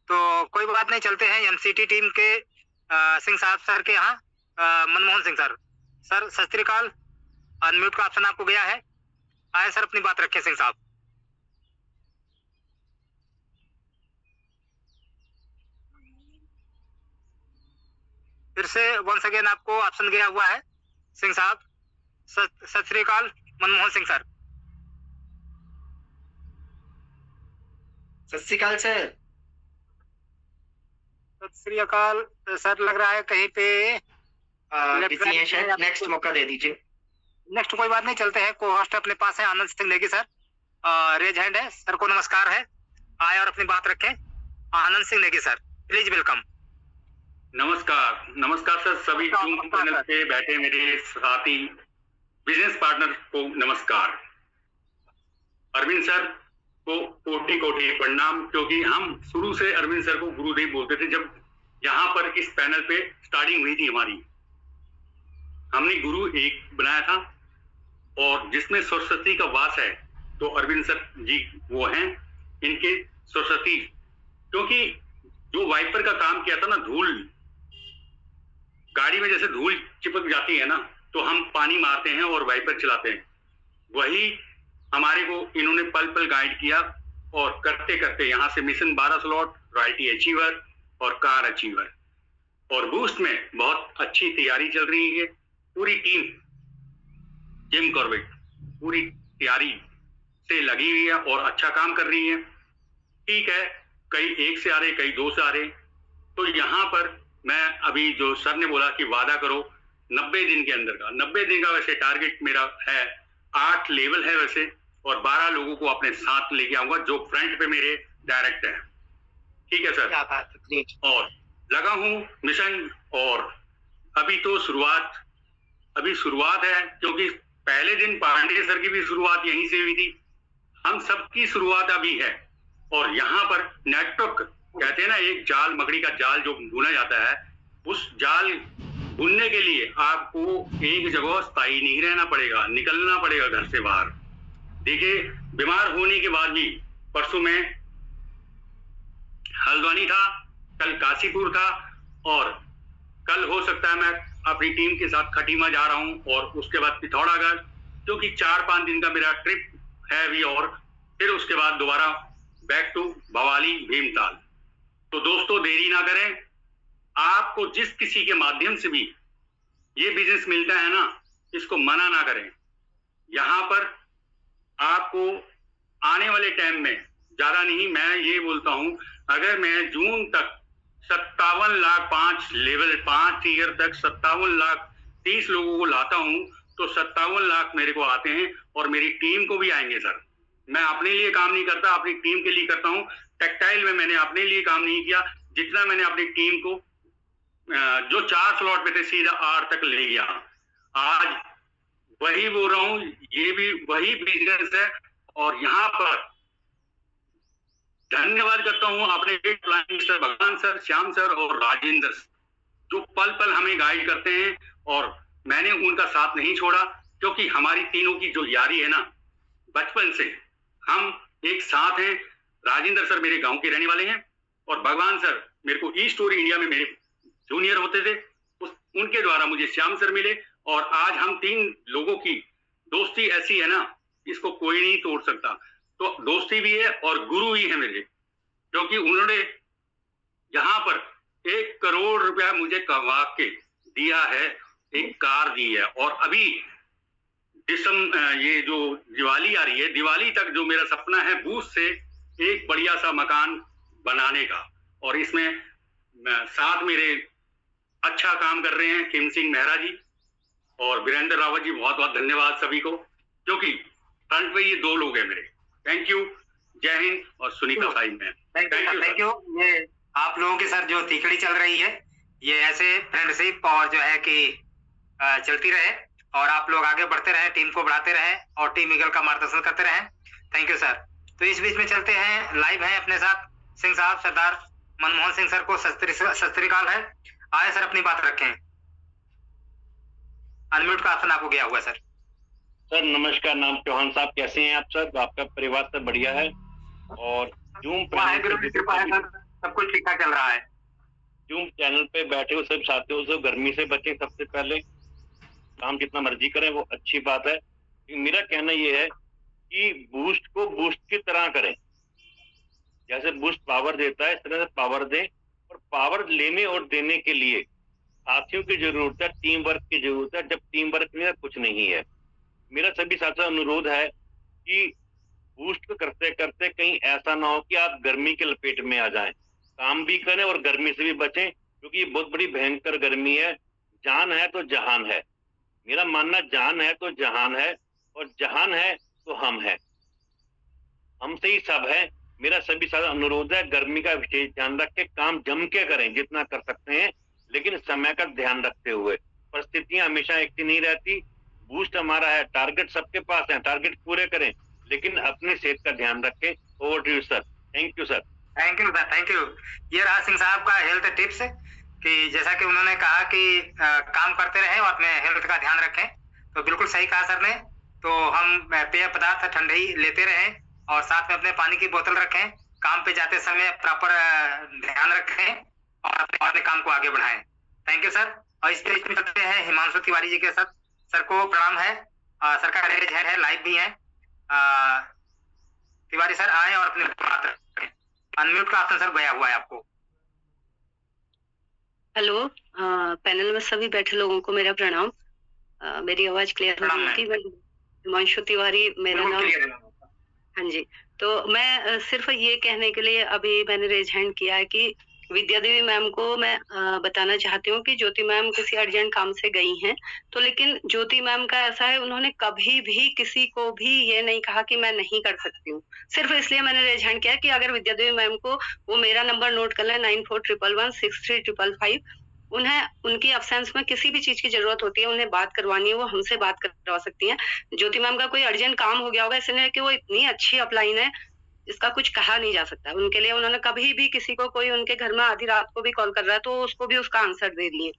तो कोई बात नहीं, चलते हैं एमसीटी टीम के सिंह साहब सर के यहाँ। मनमोहन सिंह सर, सर सत श्री अकाल, अनम्यूट का ऑप्शन आपको गया है, आए सर अपनी बात रखें सिंह साहब। फिर से वंस अगेन आपको ऑप्शन गया हुआ है सिंह साहब। सत श्री अकाल मनमोहन सिंह सर। सत श्री अकाल सर। सत श्री अकाल सर, लग रहा है कहीं पे बिजी हैं शायद, नेक्स्ट मौका दे दीजिए। नेक्स्ट कोई बात नहीं, चलते हैं। को होस्ट अपने पास है Anand Singh Negi sir, raise hand है, सर को नमस्कार है, आए और अपनी बात रखें। Anand Singh Negi sir, please welcome. नमस्कार, नमस्कार सर, सभी जूम पैनल पे बैठे मेरे साथी बिजनेस पार्टनर को नमस्कार। अरविंद सर को कोटि कोटि प्रणाम, क्योंकि हम शुरू से अरविंद सर को गुरुदेव बोलते थे। जब यहाँ पर इस पैनल पे स्टार्टिंग हुई थी हमारी, हमने गुरु एक बनाया था, और जिसमें सरस्वती का वास है, तो अरविंद सर जी वो हैं, इनके सरस्वती। क्योंकि जो वाइपर का काम किया था ना, धूल गाड़ी में जैसे धूल चिपक जाती है ना, तो हम पानी मारते हैं और वाइपर चलाते हैं, वही हमारे को इन्होंने पल पल गाइड किया। और करते करते यहाँ से मिशन 12 स्लॉट, रॉयल्टी अचीवर और कार अचीवर, और बूस्ट में बहुत अच्छी तैयारी चल रही है। पूरी टीम जिम कॉर्बेट पूरी तैयारी से लगी हुई है और अच्छा काम कर रही है। ठीक है, कई 1 से आ रहे, कई 2 से आ रहे। तो यहाँ पर मैं अभी जो सर ने बोला कि वादा करो 90 दिन के अंदर का, 90 दिन का वैसे टारगेट मेरा है, 8 लेवल है वैसे, और 12 लोगों को अपने साथ लेके आऊंगा जो फ्रंट पे मेरे डायरेक्ट है। ठीक है सर, और लगा हूं मिशन। और अभी तो शुरुआत है, क्योंकि पहले दिन पांडे सर की भी शुरुआत यहीं से हुई थी, हम सबकी शुरुआत अभी है। और यहाँ पर नेटवर्क कहते हैं ना, एक जाल, मकड़ी का जाल जो बुना जाता है, उस जाल बुनने के लिए आपको एक जगह स्थायी नहीं रहना पड़ेगा, निकलना पड़ेगा घर से बाहर। देखिए, बीमार होने के बाद भी, परसों में हल्द्वानी था, कल काशीपुर था, और कल हो सकता है मैं अपनी टीम के साथ खटीमा जा रहा हूं, और उसके बाद पिथौरागढ़, क्योंकि 4-5 दिन का मेरा ट्रिप है अभी, और फिर उसके बाद दोबारा बैक टू भवाली भीमताल। तो दोस्तों देरी ना करें, आपको जिस किसी के माध्यम से भी ये बिजनेस मिलता है ना, इसको मना ना करें। यहाँ पर आपको आने वाले टाइम में, ज्यादा नहीं मैं ये बोलता हूं, अगर मैं जून तक 57 लाख 5 लेवल 5 ईयर तक 57 लाख 30 लोगों को लाता हूं, तो 57 लाख मेरे को आते हैं और मेरी टीम को भी आएंगे सर। मैं अपने लिए काम नहीं करता, अपनी टीम के लिए करता हूं। टेक्सटाइल में मैंने अपने लिए काम नहीं किया, जितना मैंने अपनी टीम को जो 4 स्लॉट पे थे सीधा 8 तक ले गया। आज वही बोल रहा हूं, ये भी वही बिजनेस है। और यहाँ पर धन्यवाद करता हूं अपने मिस्टर भगवान सर, श्याम सर और राजेंद्र सर, जो पल पल हमें गाइड करते हैं, और मैंने उनका साथ नहीं छोड़ा, क्योंकि हमारी तीनों की जो यारी है ना, बचपन से हम एक साथ हैं। राजेंद्र सर मेरे गांव के रहने वाले हैं, और भगवान सर मेरे को ईस्ट और इंडिया में मेरे जूनियर होते थे, उनके द्वारा मुझे श्याम सर मिले, और आज हम 3 लोगों की दोस्ती ऐसी है ना, इसको कोई नहीं तोड़ सकता। तो दोस्ती भी है और गुरु ही है मेरे, क्योंकि उन्होंने यहाँ पर 1 करोड़ रुपया मुझे कमा के दिया है, एक कार दी है। और अभी ये जो दिवाली आ रही है, दिवाली तक जो मेरा सपना है बूथ से एक बढ़िया सा मकान बनाने का, और इसमें साथ मेरे अच्छा काम कर रहे हैं किम सिंह मेहरा जी और वीरेंद्र रावत जी। बहुत बहुत धन्यवाद सभी को, क्योंकि फ्रंट पे ये 2 लोग हैं मेरे। थैंक यू, जय हिंद और Sunita Sai ma'am. Thank you. ये आप लोगों की सर जो तीकड़ी चल रही है, ये ऐसे फ्रेंडशिप और जो है कि चलती रहे, और आप लोग आगे बढ़ते रहे, टीम को बढ़ाते रहे, और टीम ईगल का मार्गदर्शन करते रहे। Thank you sir. तो इस बीच में चलते हैं, लाइव हैं अपने साथ सिंह साहब, सरदार मनमोहन सिंह सर को सत श्री अकाल है। आए सर, अपनी बात रखें। अनम्यूट का ऑप्शन आपको गया हुआ सर। सर नमस्कार, नाम चौहान साहब, कैसे हैं आप सर? आपका परिवार सब बढ़िया है? और जूम सब कुछ ठीक ठाक चल रहा है। जूम चैनल पे बैठे हुए सब साथियों से गर्मी से बचें, सबसे पहले काम जितना मर्जी करें वो अच्छी बात है। मेरा कहना ये है कि बूस्ट को बूस्ट की तरह करें, जैसे बूस्ट पावर देता है इस तरह से पावर दें, और पावर लेने और देने के लिए साथियों की जरूरत है, टीम वर्क की जरूरत है। जब टीम वर्क में कुछ नहीं है। मेरा सभी साथियों से अनुरोध है कि बूस्ट करते करते कहीं ऐसा ना हो कि आप गर्मी के लपेट में आ जाएं। काम भी करें और गर्मी से भी बचें, क्योंकि बहुत बड़ी भयंकर गर्मी है। जान है तो जहान है, मेरा मानना जान है तो जहान है, और जहान है तो हम है, हमसे ही सब है। मेरा सभी साथ अनुरोध है, गर्मी का विशेष ध्यान रख के काम जम के करें जितना कर सकते हैं, लेकिन समय का ध्यान रखते हुए। परिस्थितियां हमेशा एक सी नहीं रहती। बूस्ट हमारा है, टारगेट सबके पास है, टारगेट पूरे करें, लेकिन अपनी सेहत का ध्यान रखें। Over to you sir. Thank you sir. Thank you sir, thank you. ये रहा सिंह साहब का हेल्थ टिप्स, कि जैसा कि उन्होंने कहा कि काम करते रहें और अपने हेल्थ का ध्यान रखें, तो बिल्कुल सही कहा सर ने। तो हम पेय पदार्थ ठंडे ही लेते रहें, और साथ में अपने पानी की बोतल रखें, काम पे जाते समय प्रॉपर ध्यान रखें, और अपने काम को आगे बढ़ाएं। Thank you sir. और इस बीच में चलते हैं हिमांशु तिवारी जी के साथ। सर को प्रणाम है, सर का रेज है, लाइव भी है। तिवारी सर आए और अपनी बात रखें। अनम्यूट का ऑप्शन सर गया हुआ है आपको। हेलो, पैनल में सभी बैठे लोगों को मेरा प्रणाम। मेरी आवाज क्लियर हो रही थी? हिमांशु तिवारी मेरा नाम। हाँ जी, तो मैं सिर्फ ये कहने के लिए अभी मैंने रेज हैंड किया है कि विद्या देवी मैम को मैं बताना चाहती हूँ कि ज्योति मैम किसी अर्जेंट काम से गई हैं, तो लेकिन ज्योति मैम का ऐसा है, उन्होंने कभी भी किसी को भी ये नहीं कहा कि मैं नहीं कर सकती हूँ। सिर्फ इसलिए मैंने रेज हैंड किया कि अगर विद्या देवी मैम को वो मेरा नंबर नोट कर लें 9411163555, उन्हें उनकी अब्सेंस में किसी भी चीज की जरूरत होती है, उन्हें बात करवानी है, वो हमसे बात करवा सकती हैं। ज्योति मैम का कोई अर्जेंट काम हो गया होगा, इसलिए कि वो इतनी अच्छी अपलाइन है, इसका कुछ कहा नहीं जा सकता उनके लिए। उन्होंने कभी भी किसी को, कोई उनके घर में आधी रात को भी कॉल कर रहा है तो उसको भी उसका आंसर दे दिए।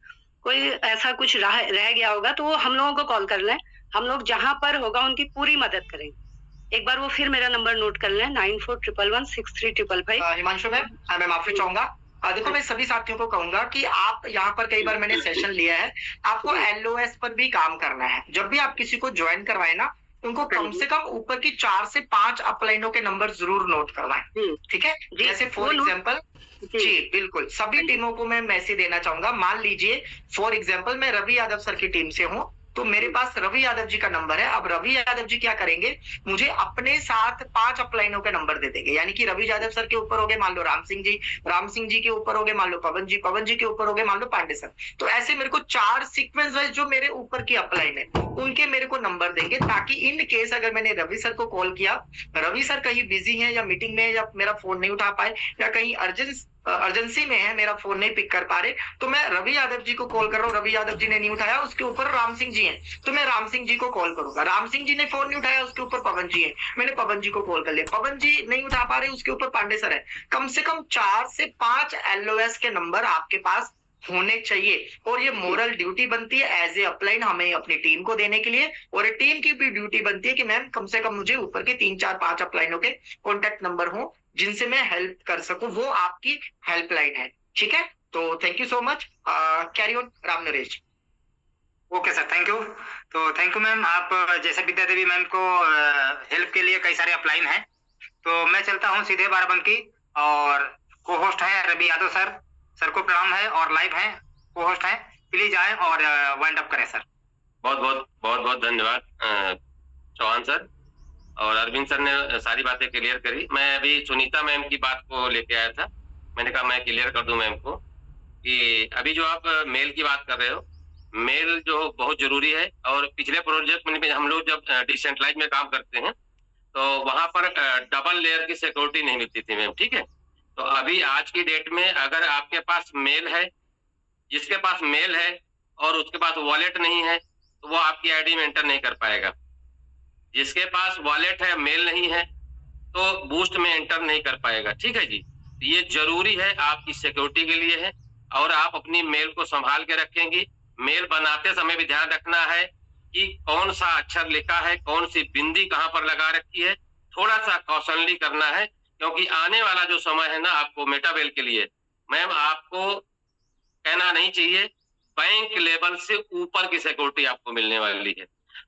कोई ऐसा कुछ रह गया होगा तो वो हम लोगों को कॉल कर लें, हम लोग जहां पर होगा उनकी पूरी मदद करेंगे। एक बार वो फिर मेरा नंबर नोट कर लें 9411163555। हिमांशु मैम, मैं माफी चाहूंगा। देखो, मैं सभी साथियों को कहूंगा कि आप यहाँ पर कई बार मैंने सेशन लिया है, आपको LOS पर भी काम करना है। जब भी आप किसी को ज्वाइन करवाए ना, उनको कम से कम ऊपर की 4 से 5 अपलाइनों के नंबर जरूर नोट करवाएं, ठीक है। जैसे फॉर एग्जाम्पल, जी बिल्कुल, सभी टीमों को मैं मैसेज देना चाहूंगा। मान लीजिए फॉर एग्जाम्पल मैं रवि यादव सर की टीम से हूँ, तो मेरे पास रवि यादव जी का नंबर है। अब रवि यादव जी क्या करेंगे, मुझे अपने साथ 5 अपलाइनों के नंबर दे देंगे, यानी कि रवि यादव सर के ऊपर हो गए मान लो राम सिंह जी के ऊपर हो गए मान लो पवन जी के ऊपर हो गए मान लो पांडे सर। तो ऐसे मेरे को 4 सीक्वेंस वाइज जो मेरे ऊपर की अपलाइन है उनके मेरे को नंबर देंगे, ताकि इन केस अगर मैंने रवि सर को कॉल किया, रवि सर कहीं बिजी है या मीटिंग में है या मेरा फोन नहीं उठा पाए या कहीं अर्जेंसी में है, मेरा फोन नहीं पिक कर पा रहे, तो मैं रवि यादव जी को कॉल कर रहा हूँ, रवि यादव जी ने नहीं उठाया, उसके ऊपर राम सिंह जी हैं, तो मैं राम सिंह जी को कॉल करूंगा। राम सिंह जी ने फोन नहीं उठाया, उसके ऊपर पवन जी हैं, मैंने पवन जी को कॉल कर लिया। पवन जी नहीं उठा पा रहे, उसके ऊपर पांडे सर है। कम से कम 4 से 5 LOS के नंबर आपके पास होने चाहिए, और ये मोरल ड्यूटी बनती है एज ए अपलाइन हमें अपनी टीम को देने के लिए, और टीम की भी ड्यूटी बनती है कि मैम कम से कम मुझे ऊपर के 3, 4, 5 अपलाइनों के कॉन्टेक्ट नंबर हो जिनसे मैं हेल्प कर सकूं, वो आपकी हेल्पलाइन है, ठीक है। तो thank you so much, carry on Ram Naresh. Okay sir, thank you. तो थैंक यू मैम, आप जैसे विद्या देवी मैम को हेल्प के लिए कई सारे अपलाइन हैं, तो मैं चलता हूं सीधे बाराबंकी, और को होस्ट हैं रवि यादव सर को प्रणाम है और लाइव हैं, को होस्ट हैं, प्लीज आए और वाइंड अप करें सर। बहुत बहुत धन्यवाद चौहान सर, और अरविंद सर ने सारी बातें क्लियर करी। मैं अभी सुनीता मैम की बात को लेके आया था, मैंने कहा मैं क्लियर कर दूं मैम को कि अभी जो आप मेल की बात कर रहे हो, मेल जो बहुत जरूरी है, और पिछले प्रोजेक्ट में हम लोग जब डिसेंट्रलाइज में काम करते हैं तो वहां पर डबल लेयर की सिक्योरिटी नहीं मिलती थी मैम, ठीक है। तो अभी आज की डेट में अगर आपके पास मेल है, जिसके पास मेल है और उसके पास वॉलेट नहीं है, तो वो आपकी आईडी में एंटर नहीं कर पाएगा। जिसके पास वॉलेट है मेल नहीं है तो बूस्ट में एंटर नहीं कर पाएगा, ठीक है जी। ये जरूरी है आपकी सिक्योरिटी के लिए है, और आप अपनी मेल को संभाल के रखेंगी। मेल बनाते समय भी ध्यान रखना है कि कौन सा अक्षर लिखा है, कौन सी बिंदी कहाँ पर लगा रखी है, थोड़ा सा कौशली करना है, क्योंकि आने वाला जो समय है ना आपको मेटावेल के लिए, मैम आपको कहना नहीं चाहिए, बैंक लेवल से ऊपर की सिक्योरिटी आपको मिलने वाली है।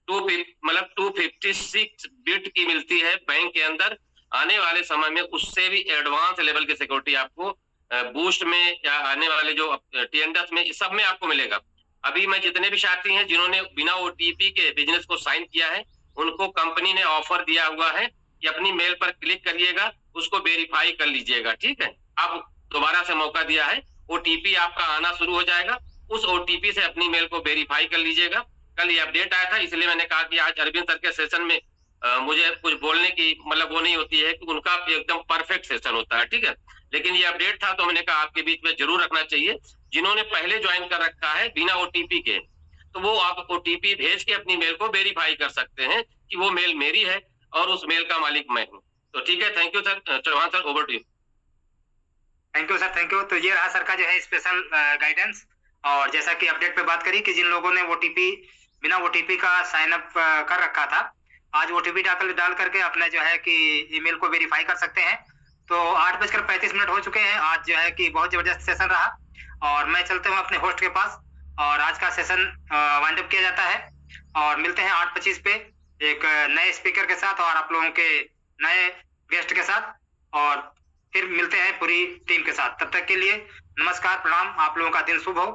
256 बिट की मिलती है बैंक के अंदर, आने वाले समय में उससे भी एडवांस लेवल की सिक्योरिटी आपको बूस्ट में या आने वाले जो TNDS में, इस सब में आपको मिलेगा। अभी मैं जितने भी साथी हैं जिन्होंने बिना OTP के बिजनेस को साइन किया है, उनको कंपनी ने ऑफर दिया हुआ है कि अपनी मेल पर क्लिक करिएगा, उसको वेरीफाई कर लीजिएगा, ठीक है। अब दोबारा से मौका दिया है, OTP आपका आना शुरू हो जाएगा, उस OTP से अपनी मेल को वेरीफाई कर लीजिएगा। कल ये अपडेट आया था, इसलिए मैंने कहा कि आज अरविंद सर के सेशन में मुझे कुछ बोलने की मतलब वो नहीं होती है कि उनका एकदम परफेक्ट सेशन होता है, ठीक है। लेकिन ये अपडेट था तो मैंने कहा आपके बीच में जरूर रखना चाहिए। जिन्होंने पहले ज्वाइन कर रखा है बिना OTP के, तो वो आप OTP भेज के अपनी मेल को वेरीफाई कर सकते हैं कि वो मेल मेरी है और उस मेल का मालिक मैं हूँ। तो ठीक है, thank you sir. Chauhan sir, over to you. Thank you sir, thank you. तो ये रहा सर का जो है स्पेशल गाइडेंस, और जैसा कि अपडेट पे बात करी कि जिन लोगों ने बिना OTP का साइन अप कर रखा था, आज OTP डाल करके अपने जो है कि ईमेल को वेरीफाई कर सकते हैं। तो 8:35 हो चुके हैं। आज जो है कि बहुत जबरदस्त सेशन रहा, और मैं चलते हूँ अपने होस्ट के पास, और आज का सेशन वाइंड अप किया जाता है, और मिलते हैं 8:25 पे एक नए स्पीकर के साथ और आप लोगों के नए गेस्ट के साथ, और फिर मिलते हैं पूरी टीम के साथ। तब तक के लिए नमस्कार, प्रणाम, आप लोगों का दिन शुभ हो।